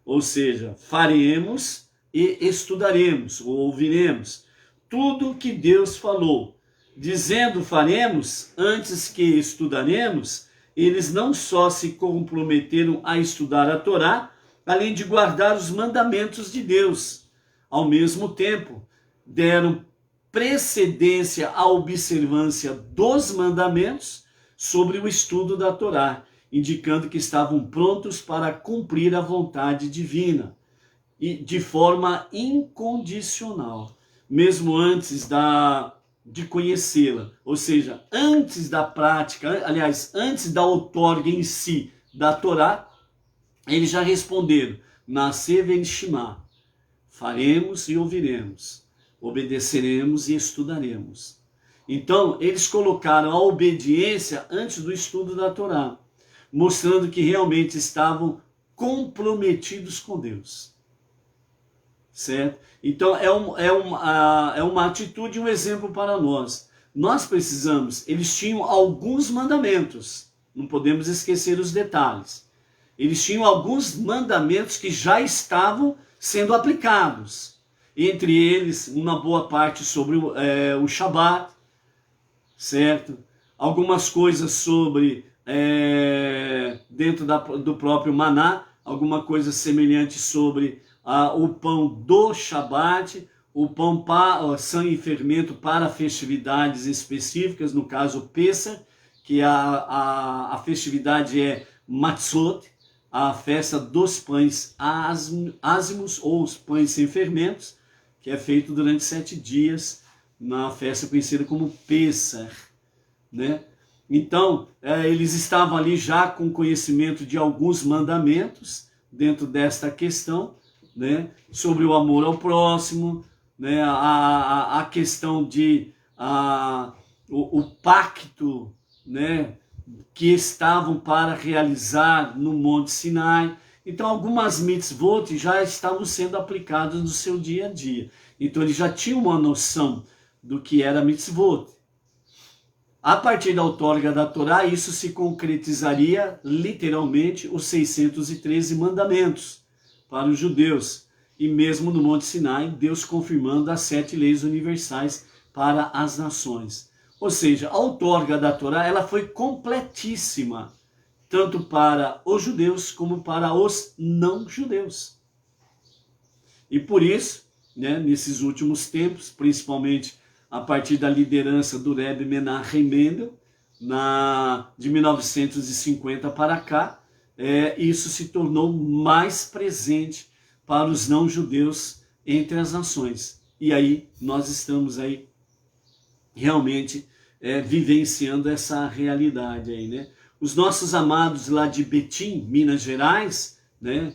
ou seja, faremos e estudaremos, ou ouviremos, tudo que Deus falou. Dizendo faremos, antes que estudaremos, eles não só se comprometeram a estudar a Torá, além de guardar os mandamentos de Deus. Ao mesmo tempo, deram precedência à observância dos mandamentos sobre o estudo da Torá, indicando que estavam prontos para cumprir a vontade divina, e de forma incondicional, mesmo antes de conhecê-la, ou seja, antes da prática, aliás, antes da outorga em si da Torá, eles já responderam, Naaseh venishma, faremos e ouviremos, obedeceremos e estudaremos. Então, eles colocaram a obediência antes do estudo da Torá, mostrando que realmente estavam comprometidos com Deus. Certo? Então, é uma atitude, um exemplo para nós. Nós precisamos, eles tinham alguns mandamentos, não podemos esquecer os detalhes. Eles tinham alguns mandamentos que já estavam sendo aplicados. Entre eles, uma boa parte sobre o Shabat, certo? Algumas coisas sobre, dentro do próprio maná, alguma coisa semelhante sobre o pão do Shabat, o pão sem e fermento para festividades específicas, no caso Pessah, que a festividade é Matzot, a festa dos pães ázimos ou os pães sem fermentos, que é feito durante 7 dias, na festa conhecida como Pessah, né? Então, eles estavam ali já com conhecimento de alguns mandamentos dentro desta questão, né? Sobre o amor ao próximo, né? A questão de o pacto, né? Que estavam para realizar no Monte Sinai. Então, algumas mitzvot já estavam sendo aplicadas no seu dia a dia. Então, eles já tinham uma noção do que era mitzvot. A partir da outorga da Torá, isso se concretizaria literalmente os 613 mandamentos para os judeus. E mesmo no Monte Sinai, Deus confirmando as 7 leis universais para as nações. Ou seja, a outorga da Torá ela foi completíssima, tanto para os judeus como para os não-judeus. E por isso, né, nesses últimos tempos, principalmente a partir da liderança do Rebbe Menachem Mendel, de 1950 para cá, isso se tornou mais presente para os não-judeus entre as nações. E aí nós estamos aí realmente vivenciando essa realidade aí, né? Os nossos amados lá de Betim, Minas Gerais, né?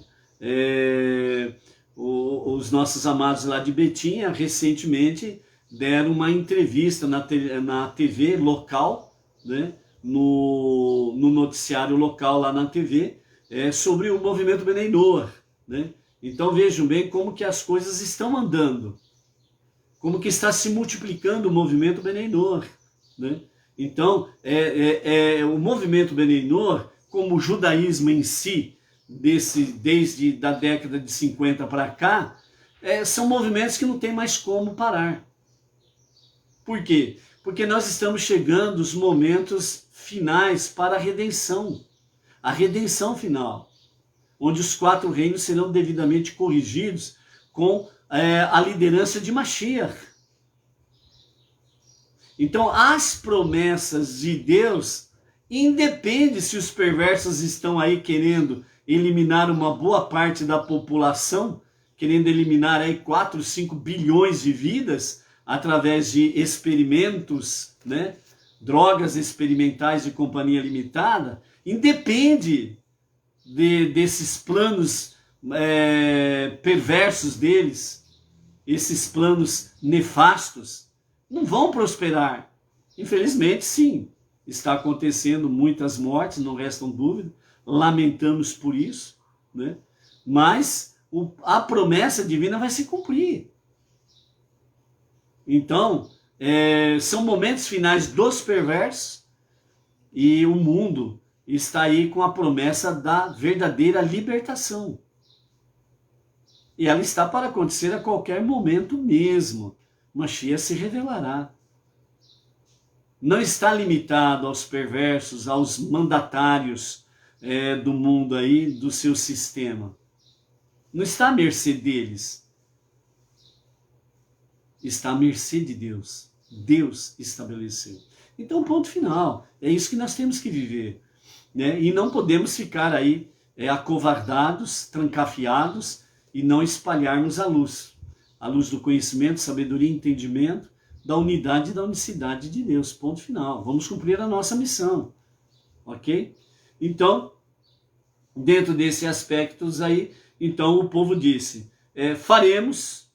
Os nossos amados lá de Betim recentemente deram uma entrevista na TV local, né? No noticiário local lá na TV, sobre o movimento Bnei Noach, né? Então vejam bem como que as coisas estão andando, como que está se multiplicando o movimento Bnei Noach, né? Então, o movimento Bnei Noach, como o judaísmo em si, desde da década de 50 para cá, são movimentos que não tem mais como parar. Por quê? Porque nós estamos chegando aos momentos finais para a redenção final, onde os 4 reinos serão devidamente corrigidos com a liderança de Mashiach. Então, as promessas de Deus independe se os perversos estão aí querendo eliminar uma boa parte da população, querendo eliminar aí 4, 5 bilhões de vidas através de experimentos, né? Drogas experimentais de companhia limitada, independe desses planos perversos deles, esses planos nefastos, não vão prosperar. Infelizmente, sim, está acontecendo muitas mortes, não restam dúvida, lamentamos por isso, né? Mas a promessa divina vai se cumprir. Então, são momentos finais dos perversos e o mundo está aí com a promessa da verdadeira libertação. E ela está para acontecer a qualquer momento mesmo. Mashiach se revelará. Não está limitado aos perversos, aos mandatários do mundo aí, do seu sistema. Não está à mercê deles. Está à mercê de Deus. Deus estabeleceu. Então, ponto final. É isso que nós temos que viver, né? E não podemos ficar aí acovardados, trancafiados e não espalharmos a luz do conhecimento, sabedoria e entendimento, da unidade e da unicidade de Deus. Ponto final. Vamos cumprir a nossa missão, ok? Então, dentro desses aspectos aí, então o povo disse, faremos,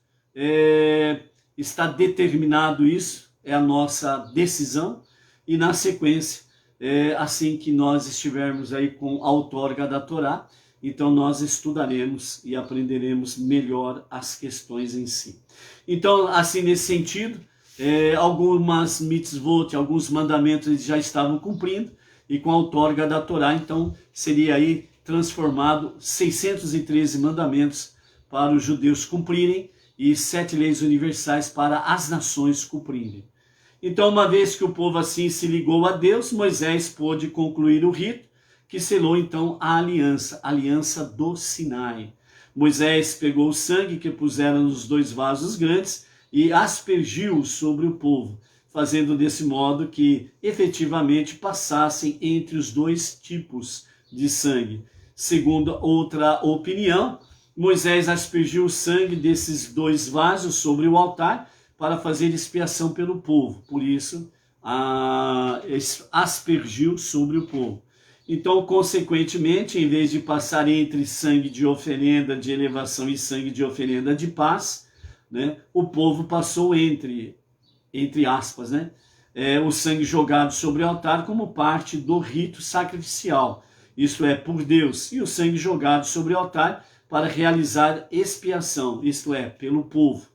está determinado isso, é a nossa decisão, e na sequência, assim que nós estivermos aí com a outorga da Torá, então nós estudaremos e aprenderemos melhor as questões em si. Então, assim, nesse sentido, algumas mitzvot, alguns mandamentos eles já estavam cumprindo, e com a outorga da Torá, então seria aí transformado 613 mandamentos para os judeus cumprirem e 7 leis universais para as nações cumprirem. Então, uma vez que o povo assim se ligou a Deus, Moisés pôde concluir o rito, que selou então a aliança do Sinai. Moisés pegou o sangue que puseram nos 2 vasos grandes e aspergiu sobre o povo, fazendo desse modo que efetivamente passassem entre os 2 tipos de sangue. Segundo outra opinião, Moisés aspergiu o sangue desses 2 vasos sobre o altar para fazer expiação pelo povo. Por isso, aspergiu sobre o povo. Então, consequentemente, em vez de passar entre sangue de oferenda de elevação e sangue de oferenda de paz, né, o povo passou entre aspas, né, o sangue jogado sobre o altar como parte do rito sacrificial, isto é, por Deus, e o sangue jogado sobre o altar para realizar expiação, isto é, pelo povo.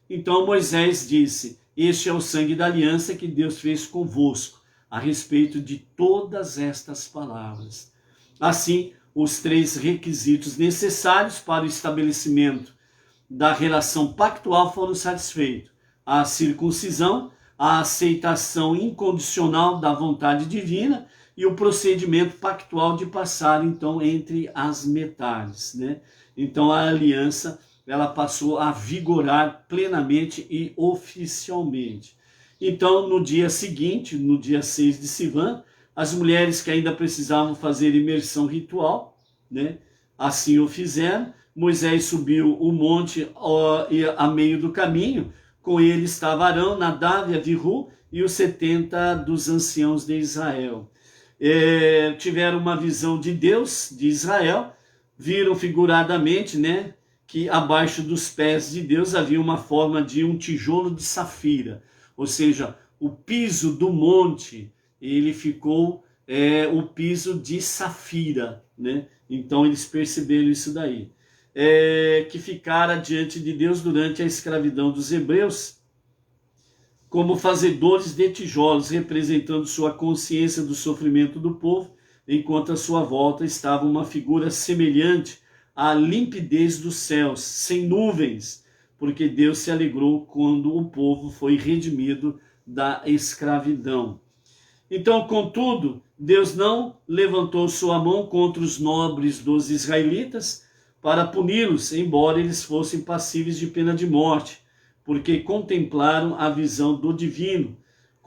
Então Moisés disse, este é o sangue da aliança que Deus fez convosco, a respeito de todas estas palavras. Assim, os 3 requisitos necessários para o estabelecimento da relação pactual foram satisfeitos. A circuncisão, a aceitação incondicional da vontade divina e o procedimento pactual de passar, então, entre as metades, né? Então, a aliança, ela passou a vigorar plenamente e oficialmente. Então, no dia seguinte, no dia 6 de Sivan, as mulheres que ainda precisavam fazer imersão ritual, né, assim o fizeram. Moisés subiu o monte a meio do caminho, com ele estava Arão, Nadav, Avihu e os 70 dos anciãos de Israel. Tiveram uma visão de Deus, de Israel, viram figuradamente, né, que abaixo dos pés de Deus havia uma forma de um tijolo de safira, ou seja, o piso do monte, ele ficou o piso de safira, né? Então eles perceberam isso daí. Que ficara diante de Deus durante a escravidão dos hebreus, como fazedores de tijolos, representando sua consciência do sofrimento do povo, enquanto à sua volta estava uma figura semelhante à limpidez dos céus, sem nuvens, porque Deus se alegrou quando o povo foi redimido da escravidão. Então, contudo, Deus não levantou sua mão contra os nobres dos israelitas para puni-los, embora eles fossem passíveis de pena de morte, porque contemplaram a visão do divino,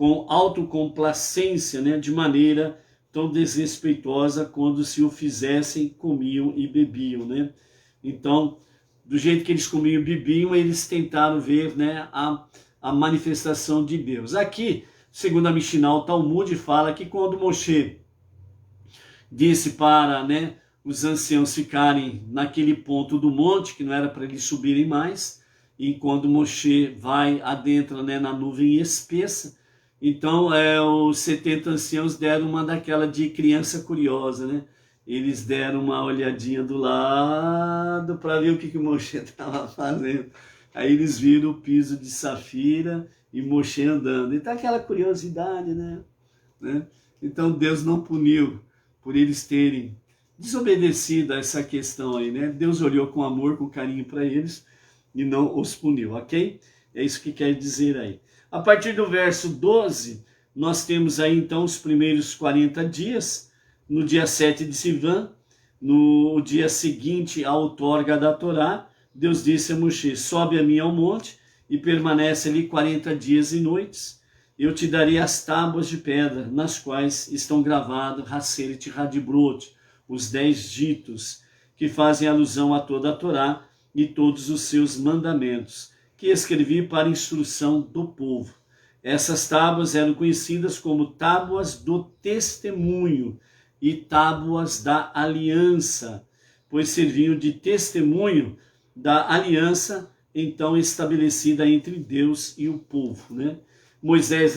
com autocomplacência, né, de maneira tão desrespeitosa, quando se o fizessem, comiam e bebiam, né? Então, do jeito que eles comiam e bebiam, eles tentaram ver, né, a manifestação de Deus. Aqui, segundo a Mishnah, o Talmud fala que quando Moshe disse para, né, os anciãos ficarem naquele ponto do monte, que não era para eles subirem mais, e quando Moshe adentra, né, na nuvem espessa, então os 70 anciãos deram uma daquela de criança curiosa, né? Eles deram uma olhadinha do lado para ver o que o Moshe estava fazendo. Aí eles viram o piso de safira e Moshe andando. Então aquela curiosidade, né? Então Deus não puniu por eles terem desobedecido a essa questão aí, né? Deus olhou com amor, com carinho para eles e não os puniu, ok? É isso que quer dizer aí. A partir do verso 12, nós temos aí então os primeiros 40 dias, no dia 7 de Sivan, no dia seguinte à outorga da Torá, Deus disse a Moshe: sobe a mim ao monte e permanece ali 40 dias e noites. Eu te darei as tábuas de pedra, nas quais estão gravados Haseret Hadibrot, os 10 ditos, que fazem alusão a toda a Torá e todos os seus mandamentos, que escrevi para instrução do povo. Essas tábuas eram conhecidas como tábuas do testemunho e tábuas da aliança, pois serviam de testemunho da aliança então estabelecida entre Deus e o povo, né? Moisés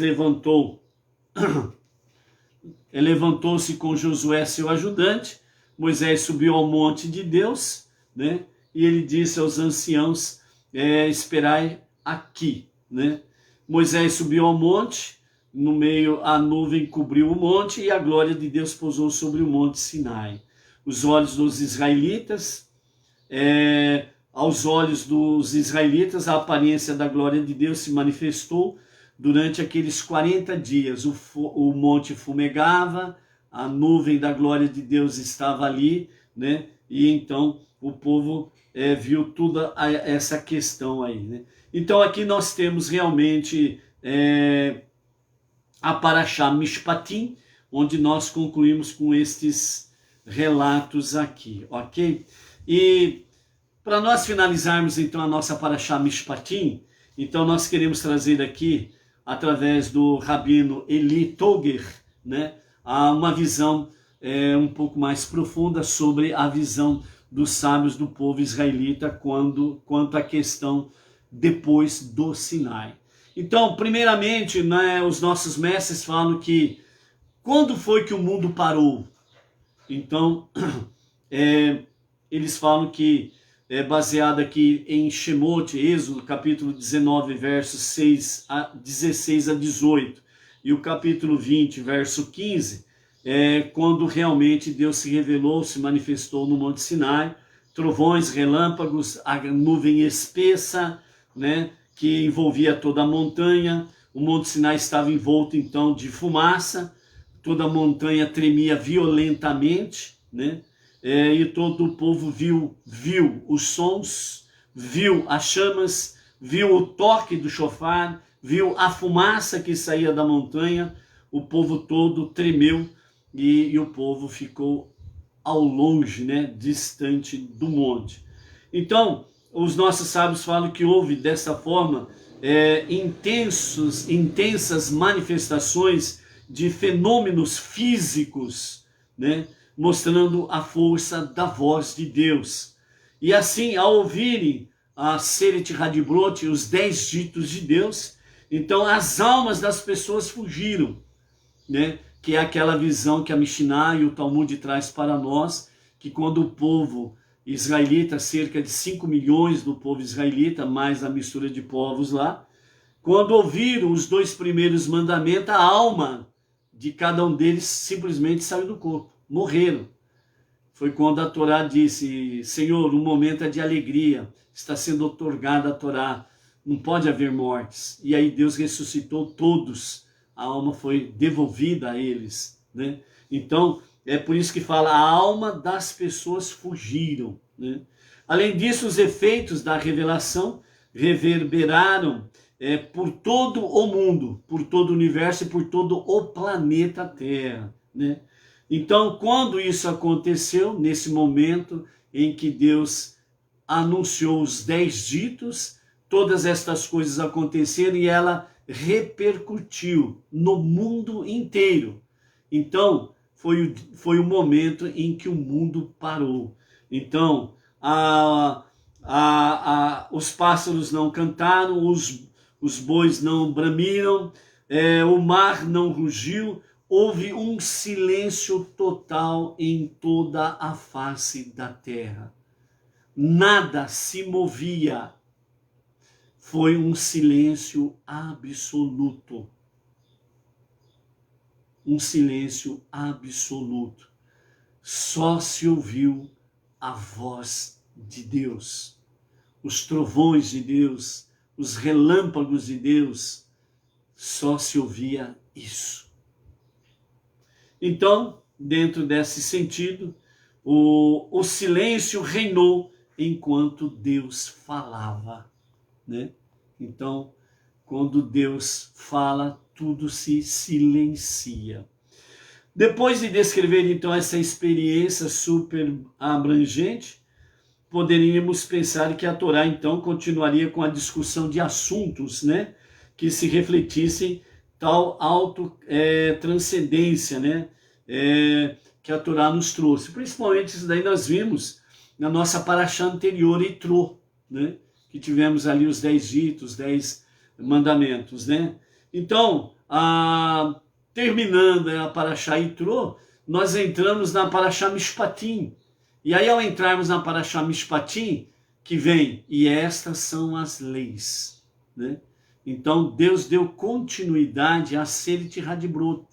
levantou-se com Josué, seu ajudante. Moisés subiu ao monte de Deus, né? E ele disse aos anciãos: esperai aqui, né? Moisés subiu ao monte, no meio a nuvem cobriu o monte e a glória de Deus pousou sobre o monte Sinai. Os olhos dos israelitas, aos olhos dos israelitas, a aparência da glória de Deus se manifestou durante aqueles 40 dias. O monte fumegava, a nuvem da glória de Deus estava ali, né? E então o povo viu toda essa questão aí, né? Então aqui nós temos realmente a Parashá Mishpatim, onde nós concluímos com estes relatos aqui, ok? E para nós finalizarmos então a nossa Parashá Mishpatim, então nós queremos trazer aqui, através do Rabino Eli Toger, né, uma visão um pouco mais profunda sobre a visão dos sábios do povo israelita quanto à questão depois do Sinai. Então, primeiramente, né, os nossos mestres falam que quando foi que o mundo parou? Então, eles falam que baseado aqui em Shemot, Êxodo, capítulo 19, versos 16 a 18, e o capítulo 20, verso 15, quando realmente Deus se revelou, se manifestou no Monte Sinai, trovões, relâmpagos, a nuvem espessa, né, que envolvia toda a montanha. O Monte Sinai estava envolto então de fumaça, toda a montanha tremia violentamente, né? E todo o povo viu os sons, viu as chamas, viu o toque do shofar, viu a fumaça que saía da montanha. O povo todo tremeu e o povo ficou ao longe, né, distante do monte. Então, os nossos sábios falam que houve dessa forma intensas manifestações de fenômenos físicos, né, mostrando a força da voz de Deus. E assim, ao ouvirem a Seret Hadibrot, os 10 ditos de Deus, então as almas das pessoas fugiram, né? Que é aquela visão que a Mishnah e o Talmud traz para nós, que quando o povo israelita, cerca de 5 milhões do povo israelita, mais a mistura de povos lá, quando ouviram os 2 primeiros mandamentos, a alma de cada um deles simplesmente saiu do corpo. Morreram. Foi quando a Torá disse: Senhor, um momento é de alegria, está sendo otorgada a Torá, não pode haver mortes. E aí Deus ressuscitou todos, a alma foi devolvida a eles, né? Então, é por isso que fala, a alma das pessoas fugiram, né? Além disso, os efeitos da revelação reverberaram por todo o mundo, por todo o universo e por todo o planeta Terra, né? Então, quando isso aconteceu, nesse momento em que Deus anunciou os 10 ditos, todas estas coisas aconteceram e ela repercutiu no mundo inteiro. Então, foi o momento em que o mundo parou. Então, os pássaros não cantaram, os bois não bramiram, o mar não rugiu, houve um silêncio total em toda a face da terra. Nada se movia. Foi um silêncio absoluto. Um silêncio absoluto. Só se ouviu a voz de Deus, os trovões de Deus, os relâmpagos de Deus, só se ouvia isso. Então, dentro desse sentido, o silêncio reinou enquanto Deus falava, né? Então, quando Deus fala, tudo se silencia. Depois de descrever então essa experiência super abrangente, poderíamos pensar que a Torá então continuaria com a discussão de assuntos, né, que se refletissem tal transcendência, né, que a Torá nos trouxe. Principalmente isso daí nós vimos na nossa paraxá anterior, Itrô, né, que tivemos ali os 10 ditos, os 10 mandamentos, né. Então, terminando a paraxá Itrô, nós entramos na paraxá Mishpatim. E aí, ao entrarmos na paraxá Mishpatim, que vem, e estas são as leis, né? Então, Deus deu continuidade à Aseret Hadibrot.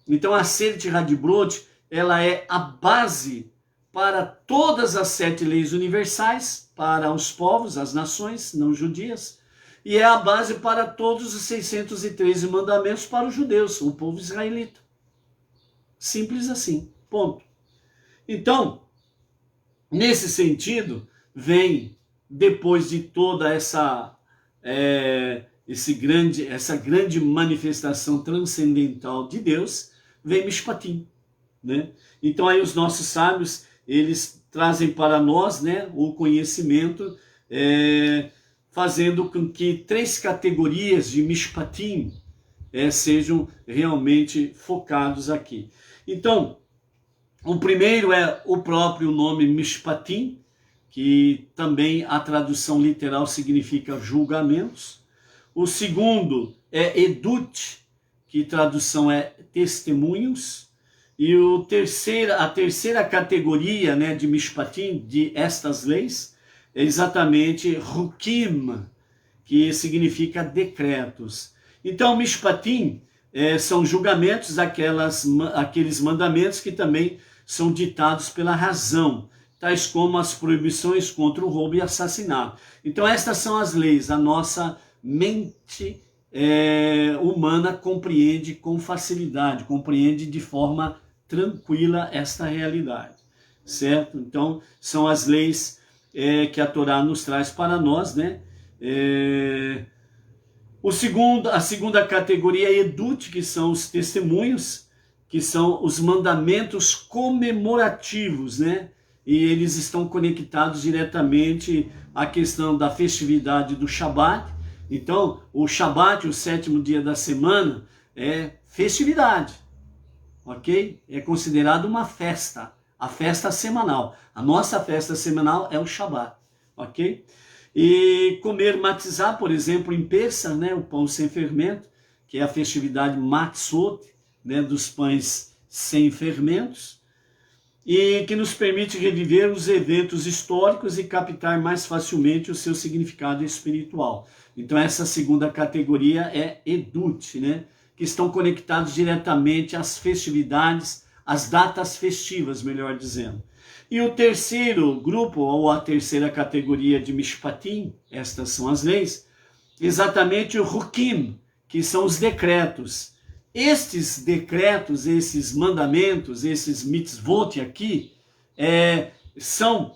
Então, a Aseret Hadibrot, ela é a base para todas as 7 leis universais, para os povos, as nações não judias, e é a base para todos os 613 mandamentos para os judeus, o povo israelita. Simples assim, ponto. Então, nesse sentido, vem, depois de toda essa grande manifestação transcendental de Deus, vem Mishpatim, né? Então aí os nossos sábios, eles trazem para nós, né, o conhecimento, fazendo com que 3 categorias de Mishpatim sejam realmente focados aqui. Então, o primeiro é o próprio nome Mishpatim, que também a tradução literal significa julgamentos. O segundo é Edut, que tradução é testemunhos. E a terceira categoria, né, de Mishpatim, de estas leis, é exatamente Hukim, que significa decretos. Então, Mishpatim são julgamentos, aqueles mandamentos que também são ditados pela razão, tais como as proibições contra o roubo e assassinato. Então, estas são as leis. A nossa mente humana compreende com facilidade, compreende de forma tranquila esta realidade, certo? Então, são as leis que a Torá nos traz para nós, né? A segunda categoria é Edut, que são os testemunhos, que são os mandamentos comemorativos, né? E eles estão conectados diretamente à questão da festividade do Shabat. Então, o Shabat, o 7º dia da semana, é festividade, ok? É considerado uma festa, a festa semanal. A nossa festa semanal é o Shabat, ok? E comer matzah, por exemplo, em Pêssar, né, o pão sem fermento, que é a festividade Matzot, né, dos pães sem fermentos, e que nos permite reviver os eventos históricos e captar mais facilmente o seu significado espiritual. Então essa segunda categoria é Edut, né, que estão conectados diretamente às festividades, às datas festivas, melhor dizendo. E o terceiro grupo, ou a terceira categoria de Mishpatim, estas são as leis, exatamente o Hukim, que são os decretos. Estes decretos, esses mandamentos, esses mitzvot aqui, são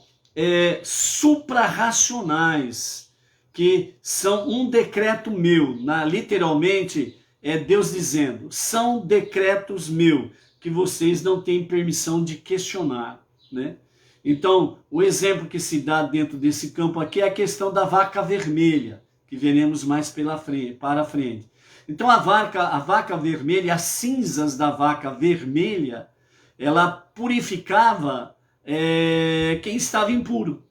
suprarracionais. que são um decreto meu. Literalmente, é Deus dizendo, são decretos meus, que vocês não têm permissão de questionar, né? Então, o exemplo que se dá dentro desse campo aqui é a questão da vaca vermelha, que veremos mais para frente. Então, a vaca vermelha, as cinzas da vaca vermelha, ela purificava quem estava impuro.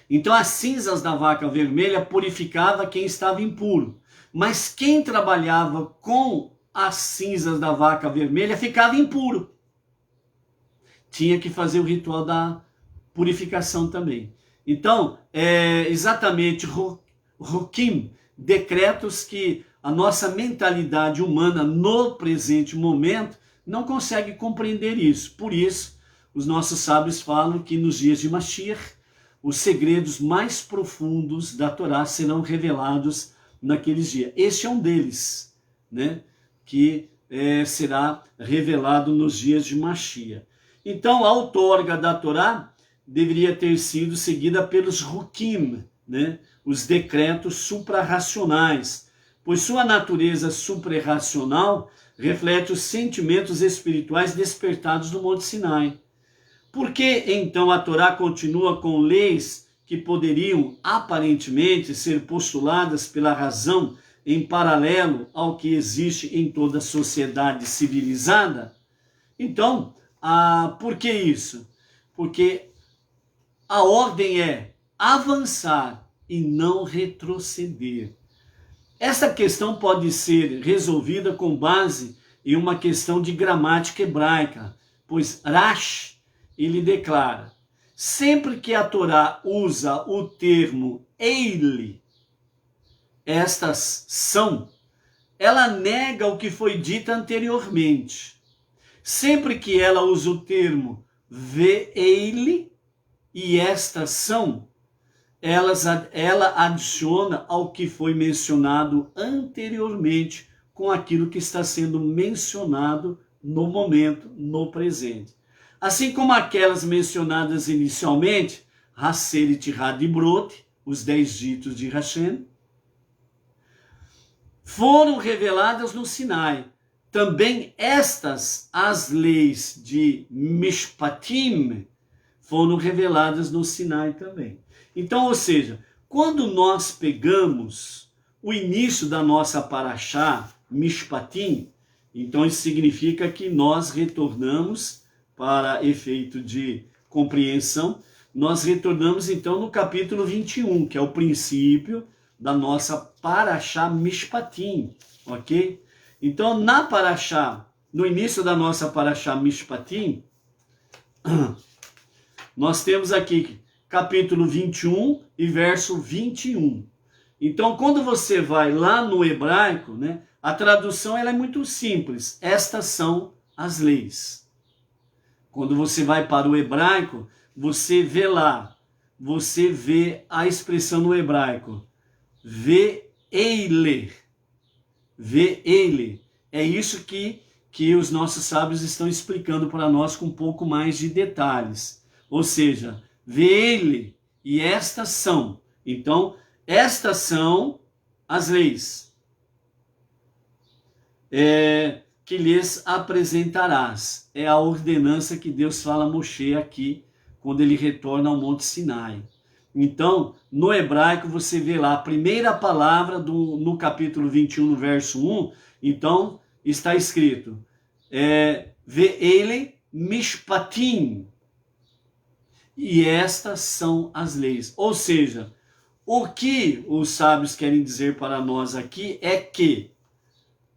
Então, as cinzas da vaca vermelha purificava quem estava impuro. Mas quem trabalhava com as cinzas da vaca vermelha ficava impuro. Tinha que fazer o ritual da purificação também. Então, exatamente, Hukim, decretos que a nossa mentalidade humana no presente momento não consegue compreender isso. Por isso, os nossos sábios falam que nos dias de Mashiach, os segredos mais profundos da Torá serão revelados naqueles dias. Este é um deles, né? Que será revelado nos dias de Mashiach. Então, a outorga da Torá deveria ter sido seguida pelos Hukim, né? Os decretos suprarracionais, pois sua natureza suprarracional reflete os sentimentos espirituais despertados no Monte Sinai. Por que, então, a Torá continua com leis que poderiam, aparentemente, ser postuladas pela razão em paralelo ao que existe em toda sociedade civilizada? Então, por que isso? Porque a ordem é avançar e não retroceder. Essa questão pode ser resolvida com base em uma questão de gramática hebraica, pois Rashi, ele declara, sempre que a Torá usa o termo Eile, estas são, ela nega o que foi dito anteriormente. Sempre que ela usa o termo Ve'eile e estas são, ela adiciona ao que foi mencionado anteriormente com aquilo que está sendo mencionado no momento, no presente. Assim como aquelas mencionadas inicialmente, Haseret Hadibrot, os 10 ditos de Hashem, foram reveladas no Sinai. Também estas, as leis de Mishpatim, foram reveladas no Sinai também. Então, ou seja, quando nós pegamos o início da nossa Parashá, Mishpatim, então isso significa que nós retornamos, para efeito de compreensão, nós retornamos então no capítulo 21, que é o princípio da nossa Parashá Mishpatim, ok? Então, na Parashá, no início da nossa Parashá Mishpatim, nós temos aqui capítulo 21 e verso 21. Então, quando você vai lá no hebraico, né, a tradução ela é muito simples. Estas são as leis. Quando você vai para o hebraico, você vê lá, você vê a expressão no hebraico, Ve'eile. Ve'eile. É isso que os nossos sábios estão explicando para nós com um pouco mais de detalhes. Ou seja, Ve'eile e estas são. Então, estas são as leis que lhes apresentarás. É a ordenança que Deus fala a Moshe aqui, quando ele retorna ao Monte Sinai. Então, no hebraico, você vê lá a primeira palavra no capítulo 21, no verso 1. Então, está escrito, Ve'ele mishpatim. E estas são as leis. Ou seja, o que os sábios querem dizer para nós aqui é que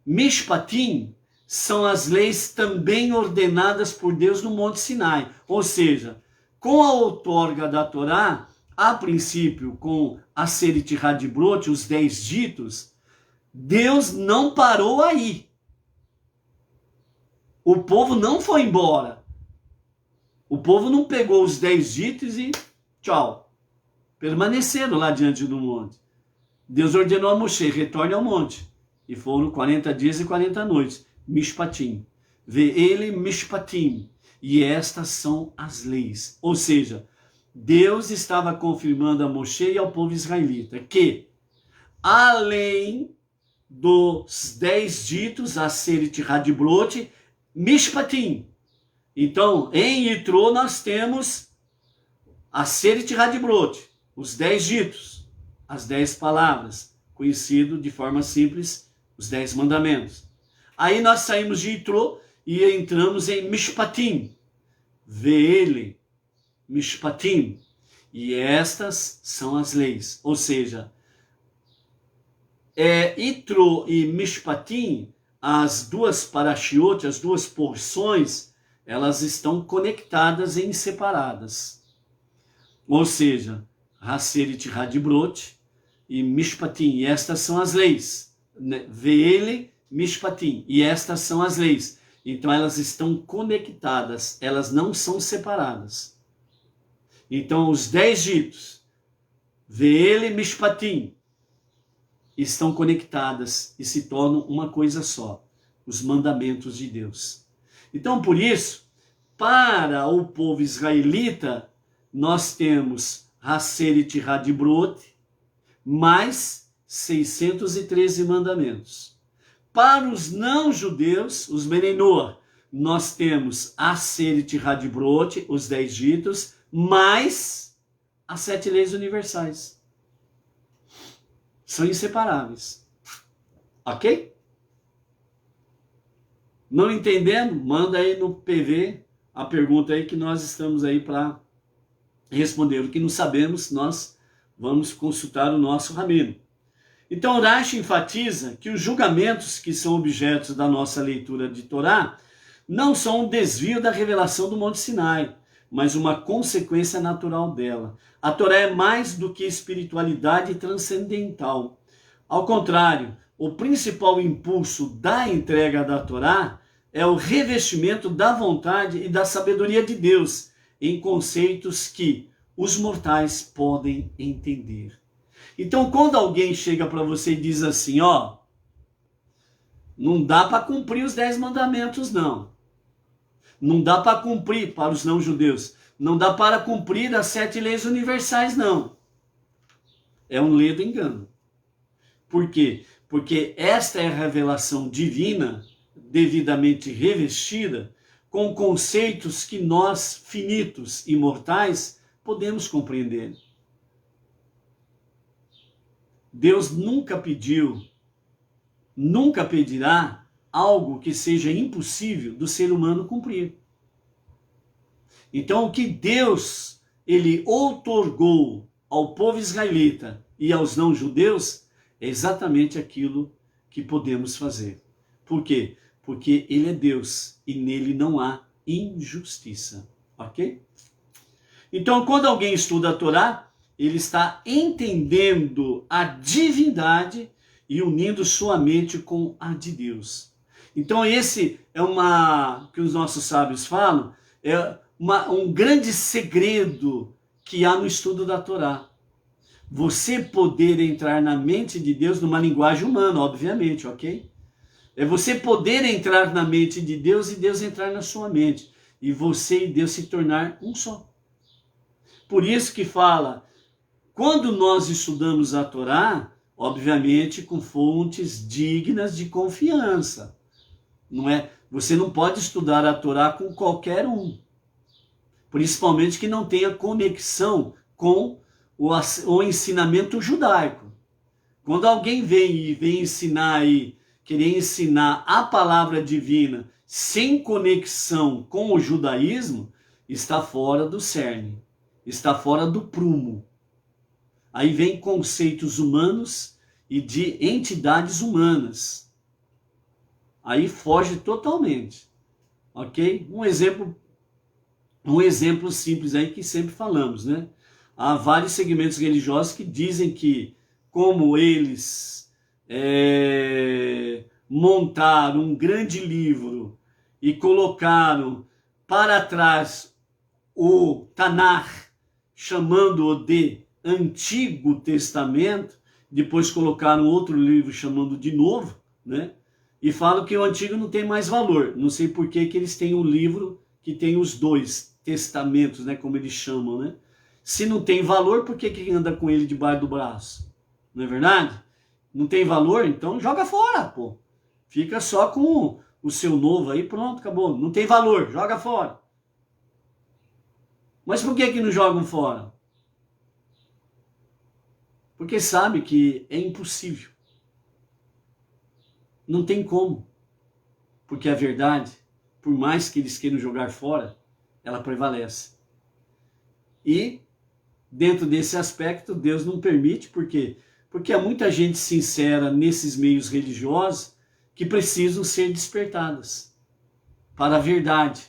mishpatim são as leis também ordenadas por Deus no Monte Sinai. Ou seja, com a outorga da Torá, a princípio com a Aseret Hadibrot, os 10 ditos, Deus não parou aí. O povo não foi embora. O povo não pegou os 10 ditos e tchau. Permaneceram lá diante do monte. Deus ordenou a Moshe, retorne ao monte. E foram 40 dias e 40 noites. Mishpatim. Ve'ele mishpatim. E estas são as leis. Ou seja, Deus estava confirmando a Moshe e ao povo israelita que, além dos 10 ditos, Aseret Hadibrot, Mishpatim. Então, em Yitro nós temos Aseret Hadibrot, os 10 ditos, as 10 palavras, conhecido de forma simples, os 10 mandamentos. Aí nós saímos de Yitro e entramos em Mishpatim, Ve'ele, Mishpatim, e estas são as leis, ou seja, Yitro e Mishpatim, as duas parashiot, as duas porções, elas estão conectadas e inseparadas. Ou seja, Aseret Hadibrot e Mishpatim, e estas são as leis. Ve'ele, Mishpatim, e estas são as leis. Então elas estão conectadas, elas não são separadas. Então os 10 ditos, Ve'ele, Mishpatim, estão conectadas e se tornam uma coisa só, os mandamentos de Deus. Então, por isso, para o povo israelita, nós temos Aseret Hadibrot, mais 613 mandamentos. Para os não-judeus, os Menenor, nós temos Aseret Hadibrot, os 10 ditos, mais as 7 leis universais. São inseparáveis. Ok? Não entendendo? Manda aí no PV a pergunta aí que nós estamos aí para responder. O que não sabemos, nós vamos consultar o nosso rabino. Então, Rashi enfatiza que os julgamentos que são objetos da nossa leitura de Torá não são um desvio da revelação do Monte Sinai, mas uma consequência natural dela. A Torá é mais do que espiritualidade transcendental. Ao contrário, o principal impulso da entrega da Torá é o revestimento da vontade e da sabedoria de Deus em conceitos que os mortais podem entender. Então, quando alguém chega para você e diz assim, ó, não dá para cumprir os 10 mandamentos, não. Não dá para cumprir para os não-judeus. Não dá para cumprir as 7 leis universais, não. É um ledo engano. Por quê? Porque esta é a revelação divina, devidamente revestida, com conceitos que nós, finitos e mortais, podemos compreender. Deus nunca pediu, nunca pedirá algo que seja impossível do ser humano cumprir. Então, o que Deus ele outorgou ao povo israelita e aos não-judeus é exatamente aquilo que podemos fazer. Por quê? Porque ele é Deus e nele não há injustiça. Ok? Então, quando alguém estuda a Torá, ele está entendendo a divindade e unindo sua mente com a de Deus. Então, esse é que os nossos sábios falam, é um grande segredo que há no estudo da Torá. Você poder entrar na mente de Deus numa linguagem humana, obviamente, ok? É você poder entrar na mente de Deus e Deus entrar na sua mente. E você e Deus se tornar um só. Por isso que fala, quando nós estudamos a Torá, obviamente com fontes dignas de confiança. Não é? Você não pode estudar a Torá com qualquer um. Principalmente que não tenha conexão com o ensinamento judaico. Quando alguém vem ensinar aí, querer ensinar a palavra divina sem conexão com o judaísmo, está fora do cerne, está fora do prumo. Aí vem conceitos humanos e de entidades humanas. Aí foge totalmente. Ok? Um exemplo simples aí que sempre falamos, né? Há vários segmentos religiosos que dizem que, como eles montaram um grande livro e colocaram para trás o Tanakh, chamando-o de Antigo Testamento, depois colocaram outro livro chamando de Novo, né? E falam que o Antigo não tem mais valor. Não sei por que eles têm um livro que tem os 2 testamentos, né? Como eles chamam, né? Se não tem valor, por que anda com ele debaixo do braço? Não é verdade? Não tem valor, então joga fora, pô. Fica só com o seu novo aí, pronto, acabou. Não tem valor, joga fora. Mas por que não jogam fora? Porque sabe que é impossível. Não tem como. Porque a verdade, por mais que eles queiram jogar fora, ela prevalece. E dentro desse aspecto, Deus não permite, por quê? Porque há muita gente sincera nesses meios religiosos que precisam ser despertadas para a verdade,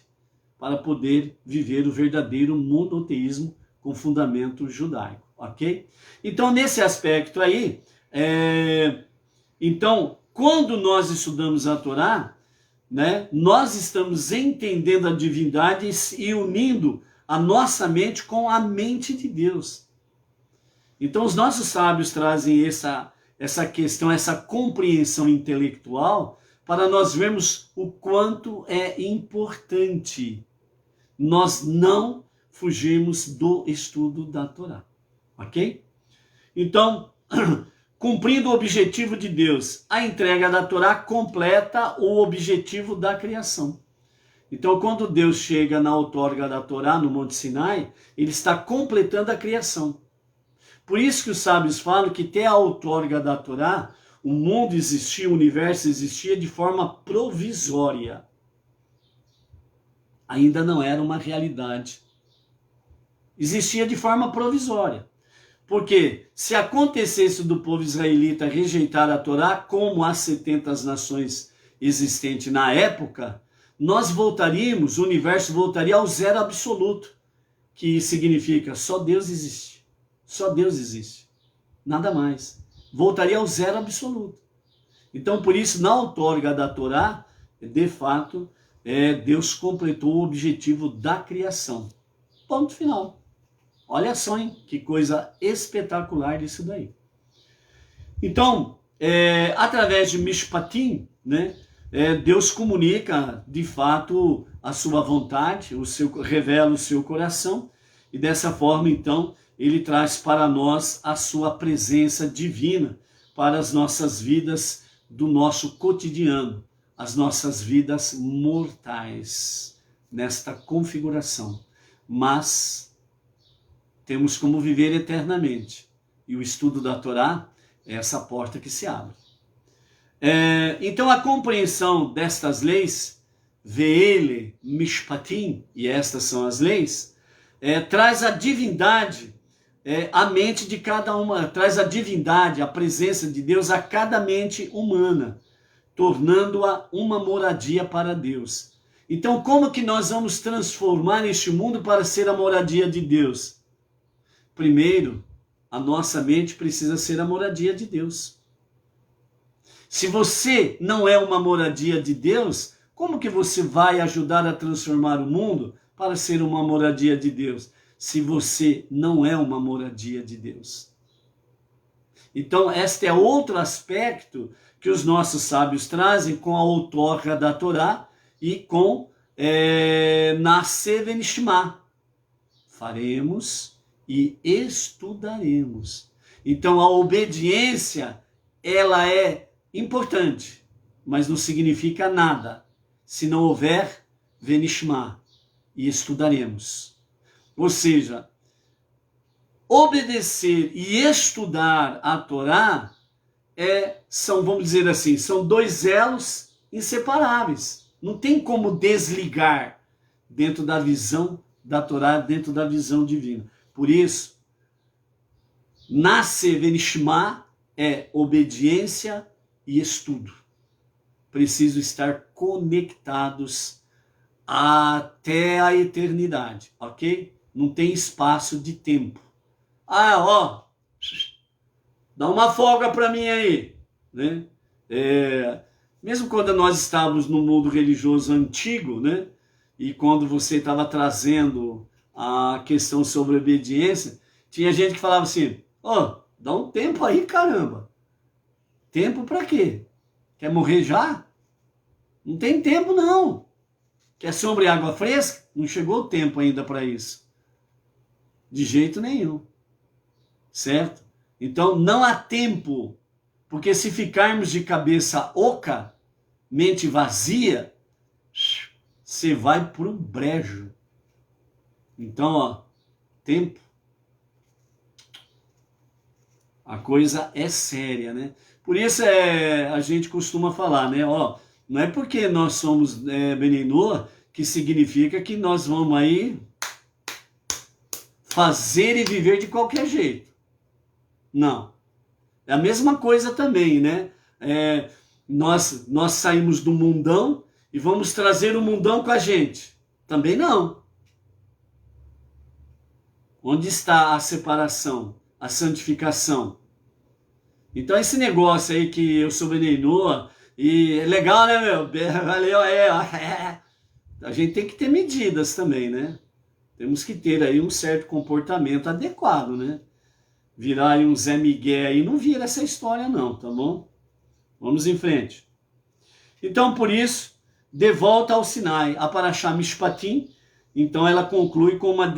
para poder viver o verdadeiro monoteísmo com fundamento judaico, ok? Então, nesse aspecto aí, então, quando nós estudamos a Torá, né, nós estamos entendendo a divindade e unindo a nossa mente com a mente de Deus. Então os nossos sábios trazem essa questão, essa compreensão intelectual para nós vermos o quanto é importante nós não fugirmos do estudo da Torá, ok? Então, cumprindo o objetivo de Deus, a entrega da Torá completa o objetivo da criação. Então, quando Deus chega na outorga da Torá, no Monte Sinai, ele está completando a criação. Por isso que os sábios falam que até a outorga da Torá, o mundo existia, o universo existia de forma provisória. Ainda não era uma realidade. Existia de forma provisória. Porque se acontecesse do povo israelita rejeitar a Torá, como as 70 nações existentes na época, nós voltaríamos, o universo voltaria ao zero absoluto, que significa só Deus existe. Só Deus existe. Nada mais. Voltaria ao zero absoluto. Então, por isso, na outorga da Torá, de fato, Deus completou o objetivo da criação. Ponto final. Olha só, hein? Que coisa espetacular isso daí. Então, através de Mishpatim, né, Deus comunica, de fato, a sua vontade, revela o seu coração, e dessa forma, então, ele traz para nós a sua presença divina para as nossas vidas do nosso cotidiano, as nossas vidas mortais, nesta configuração. Mas temos como viver eternamente. E o estudo da Torá é essa porta que se abre. Então a compreensão destas leis, Ve'ele Mishpatim, e estas são as leis, traz a divindade, a mente de cada uma, traz a divindade, a presença de Deus a cada mente humana, tornando-a uma moradia para Deus. Então como que nós vamos transformar este mundo para ser a moradia de Deus? Primeiro, a nossa mente precisa ser a moradia de Deus. Se você não é uma moradia de Deus, como que você vai ajudar a transformar o mundo para ser uma moradia de Deus? Se você não é uma moradia de Deus. Então, este é outro aspecto que os nossos sábios trazem com a outorga da Torá e com Naseh Venishma. Faremos e estudaremos. Então, a obediência, ela é importante, mas não significa nada se não houver Venishma, e estudaremos. Ou seja, obedecer e estudar a Torá são, vamos dizer assim, são dois elos inseparáveis. Não tem como desligar dentro da visão da Torá, dentro da visão divina. Por isso, Naseh Venishma é obediência e estudo. Preciso estar conectados até a eternidade, ok? Não tem espaço de tempo. Dá uma folga para mim aí, né? Mesmo quando nós estávamos no mundo religioso antigo, né? E quando você estava trazendo a questão sobre obediência, tinha gente que falava assim, dá um tempo aí, caramba. Tempo para quê? Quer morrer já? Não tem tempo, não. Quer sombra e água fresca? Não chegou o tempo ainda para isso. De jeito nenhum. Certo? Então não há tempo, porque se ficarmos de cabeça oca, mente vazia, você vai pro brejo. Então, ó, tempo. A coisa é séria, né? Por isso a gente costuma falar, né? Ó, não é porque nós somos Bnei Noach que significa que nós vamos aí fazer e viver de qualquer jeito. Não. É a mesma coisa também, né? Nós saímos do mundão e vamos trazer o mundão com a gente. Também não. Onde está a separação, a santificação? Então esse negócio aí que eu sou Bnei Noach, e é legal, né, meu? Valeu aí, ó. A gente tem que ter medidas também, né? Temos que ter aí um certo comportamento adequado, né? Virar aí um Zé Miguel aí, não vira essa história não, tá bom? Vamos em frente. Então, por isso, de volta ao Sinai, a Parashá Mishpatim, então ela conclui com uma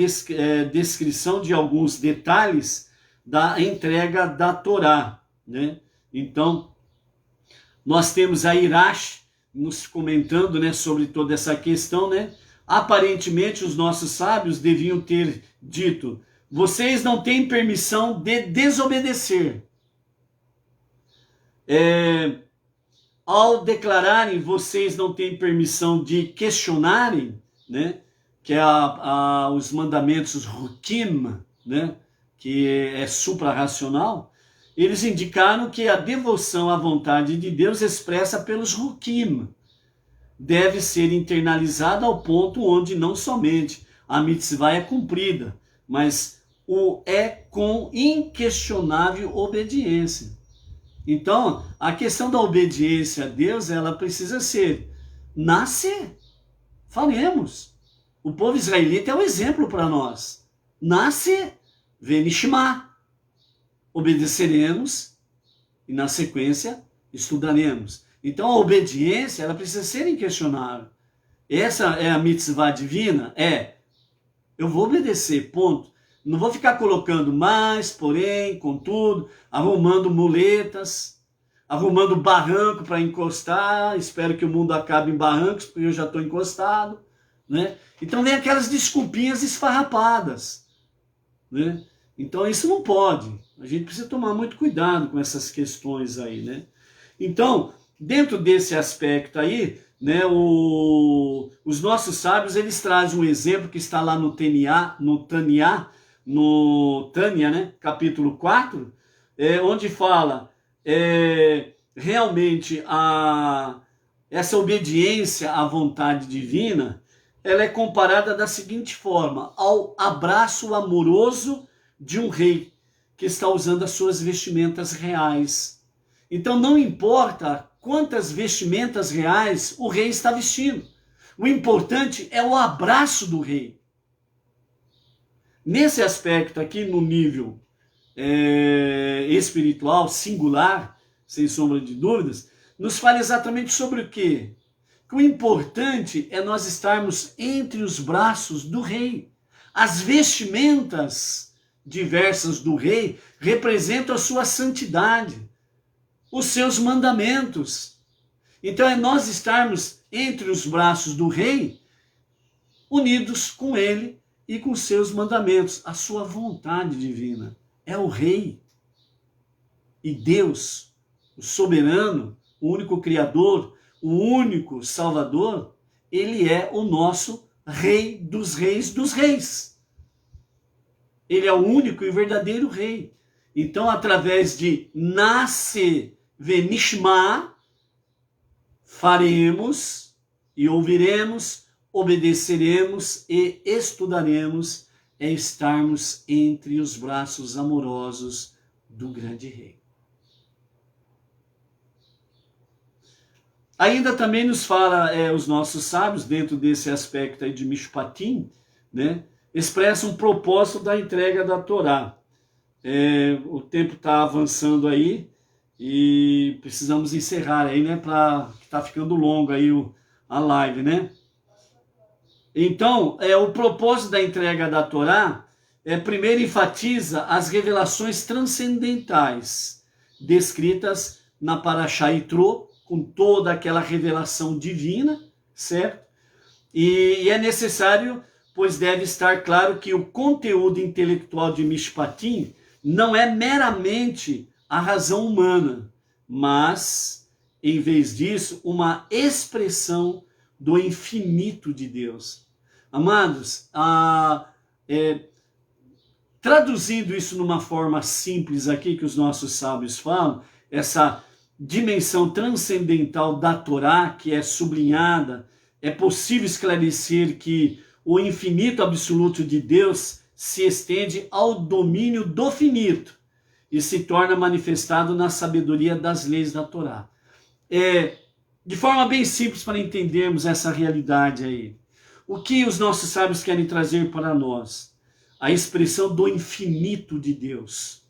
descrição de alguns detalhes da entrega da Torá, né? Então, nós temos a Irash nos comentando, né, sobre toda essa questão, né? Aparentemente, os nossos sábios deviam ter dito: vocês não têm permissão de desobedecer. Ao declararem, vocês não têm permissão de questionarem, né? Que é os mandamentos, os Hukim, né? Que é supra-racional. Eles indicaram que a devoção à vontade de Deus expressa pelos Hukim deve ser internalizada ao ponto onde não somente a mitzvah é cumprida, mas é com inquestionável obediência. Então, a questão da obediência a Deus, ela precisa ser nascer. Faremos. O povo israelita é um exemplo para nós. Nasce, venishma. Obedeceremos e, na sequência, estudaremos. Então, a obediência, ela precisa ser inquestionável. Essa é a mitzvah divina? Eu vou obedecer, ponto. Não vou ficar colocando mais, porém, contudo, arrumando muletas, arrumando barranco para encostar. Espero que o mundo acabe em barrancos, porque eu já estou encostado, né? Então vem aquelas desculpinhas esfarrapadas, né? Então isso não pode. A gente precisa tomar muito cuidado com essas questões aí, né? Então, dentro desse aspecto aí, né, os nossos sábios, eles trazem um exemplo que está lá no Tânia, né, capítulo 4, onde fala realmente essa obediência à vontade divina, ela é comparada da seguinte forma: ao abraço amoroso de um rei que está usando as suas vestimentas reais. Então não importa quantas vestimentas reais o rei está vestindo, o importante é o abraço do rei. Nesse aspecto aqui, no nível espiritual, singular, sem sombra de dúvidas, nos fala exatamente sobre o quê? Que o importante é nós estarmos entre os braços do rei. As vestimentas diversas do rei representam a sua santidade, os seus mandamentos. Então é nós estarmos entre os braços do rei, unidos com ele e com seus mandamentos, a sua vontade divina. É o rei. E Deus, o soberano, o único criador, o único salvador, ele é o nosso rei dos reis dos reis. Ele é o único e verdadeiro rei. Então, através de nasce venishma, faremos e ouviremos, obedeceremos e estudaremos, é estarmos entre os braços amorosos do grande rei. Ainda também nos fala os nossos sábios, dentro desse aspecto aí de Mishpatim, né, expressa um propósito da entrega da Torá. O tempo está avançando aí e precisamos encerrar aí, né, para que está ficando longo aí a live, né? Então, o propósito da entrega da Torá primeiro enfatiza as revelações transcendentais descritas na Parashá Yitro, com toda aquela revelação divina, certo? E é necessário, pois deve estar claro que o conteúdo intelectual de Mishpatim não é meramente a razão humana, mas, em vez disso, uma expressão do infinito de Deus. Amados, traduzindo isso numa forma simples aqui que os nossos sábios falam, essa dimensão transcendental da Torá, que é sublinhada, é possível esclarecer que o infinito absoluto de Deus se estende ao domínio do finito e se torna manifestado na sabedoria das leis da Torá. De forma bem simples para entendermos essa realidade aí. O que os nossos sábios querem trazer para nós? A expressão do infinito de Deus.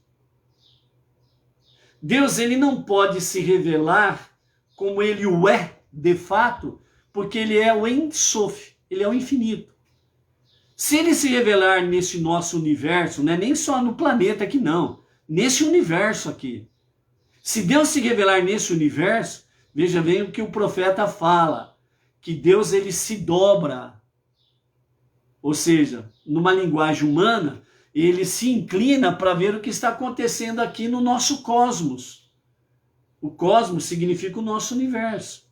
Deus, ele não pode se revelar como ele o é, de fato, porque ele é o Ein Sof, ele é o infinito. Se ele se revelar nesse nosso universo, não é nem só no planeta aqui não, nesse universo aqui. Se Deus se revelar nesse universo, veja bem o que o profeta fala, que Deus ele se dobra. Ou seja, numa linguagem humana, ele se inclina para ver o que está acontecendo aqui no nosso cosmos. O cosmos significa o nosso universo.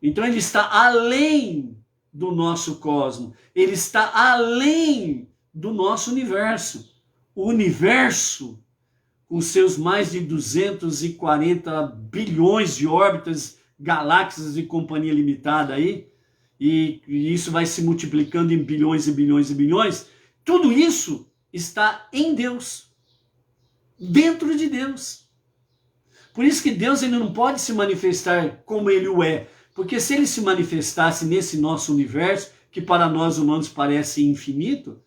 Então ele está além do nosso cosmos. Ele está além do nosso universo. O universo, com seus mais de 240 bilhões de órbitas, galáxias e companhia limitada aí, e isso vai se multiplicando em bilhões e bilhões e bilhões, tudo isso está em Deus, dentro de Deus. Por isso que Deus ele não pode se manifestar como ele o é, porque se ele se manifestasse nesse nosso universo, que para nós humanos parece infinito,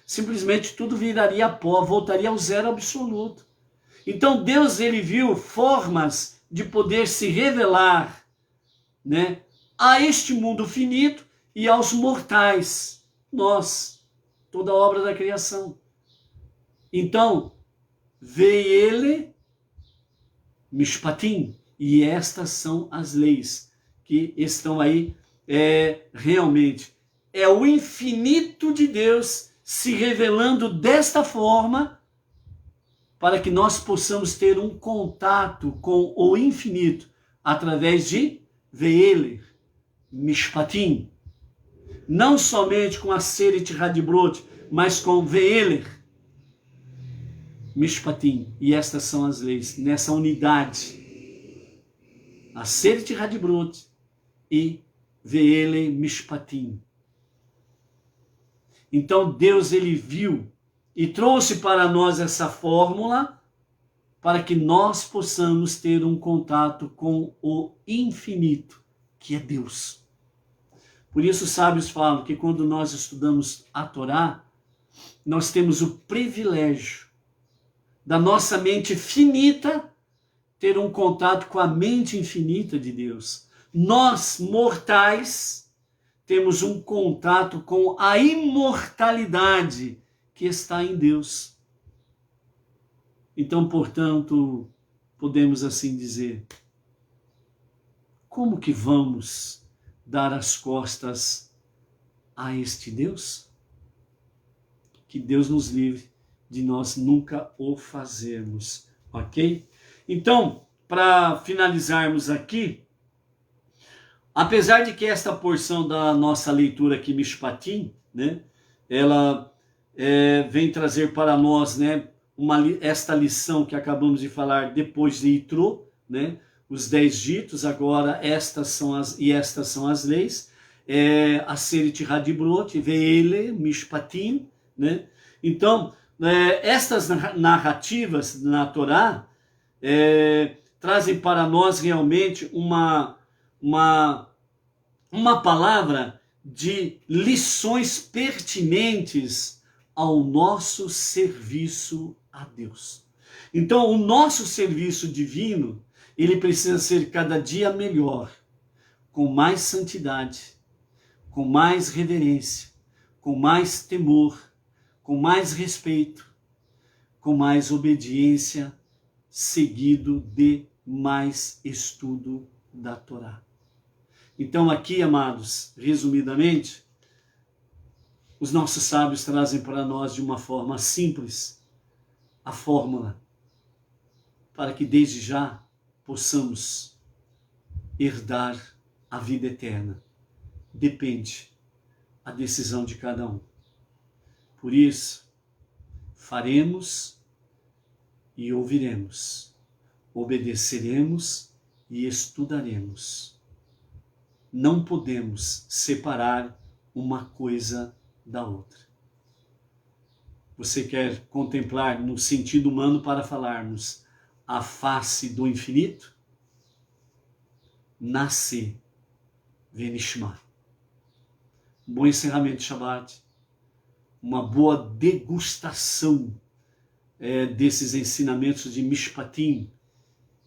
simplesmente tudo viraria pó, voltaria ao zero absoluto. Então Deus ele viu formas de poder se revelar, né, a este mundo finito e aos mortais, nós, toda a obra da criação. Então, veio ele, Mishpatim, e estas são as leis que estão aí realmente. É o infinito de Deus se revelando desta forma para que nós possamos ter um contato com o infinito através de Ve'ele, Mishpatim, não somente com a Seret Hadibrot, mas com Ve'ele, Mishpatim, e estas são as leis, nessa unidade, a Seret Hadibrot e Ve'ele Mishpatim. Então Deus ele viu e trouxe para nós essa fórmula para que nós possamos ter um contato com o infinito, que é Deus. Por isso os sábios falam que quando nós estudamos a Torá, nós temos o privilégio da nossa mente finita ter um contato com a mente infinita de Deus. Nós, mortais, temos um contato com a imortalidade que está em Deus. Então, portanto, podemos assim dizer, como que vamos dar as costas a este Deus? Que Deus nos livre de nós nunca o fazermos, ok? Então, para finalizarmos aqui, apesar de que esta porção da nossa leitura aqui, Mishpatim, né, ela vem trazer para nós, né, esta lição que acabamos de falar depois de Yitro, né, os 10 ditos, agora estas são as leis, a Seret Hadibrot, Ve'ele, Mishpatim, né? Então, estas narrativas na Torá trazem para nós realmente uma palavra de lições pertinentes ao nosso serviço a Deus. Então, o nosso serviço divino, ele precisa ser cada dia melhor, com mais santidade, com mais reverência, com mais temor, com mais respeito, com mais obediência, seguido de mais estudo da Torá. Então aqui, amados, resumidamente, os nossos sábios trazem para nós de uma forma simples a fórmula para que desde já possamos herdar a vida eterna. Depende a decisão de cada um. Por isso, faremos e ouviremos, obedeceremos e estudaremos. Não podemos separar uma coisa da outra. Você quer contemplar no sentido humano para falarmos a face do infinito? Nasce Venishma. Bom encerramento de Shabbat, uma boa degustação desses ensinamentos de Mishpatim,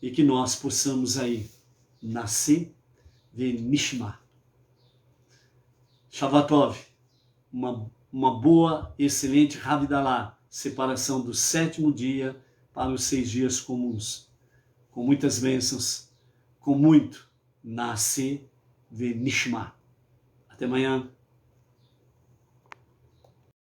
e que nós possamos aí nascer Venishma. Shavatov, uma boa, excelente Havdalah, separação do 7º dia para os 6 dias comuns, com muitas bênçãos, com muito Nascer Venishma. Até amanhã.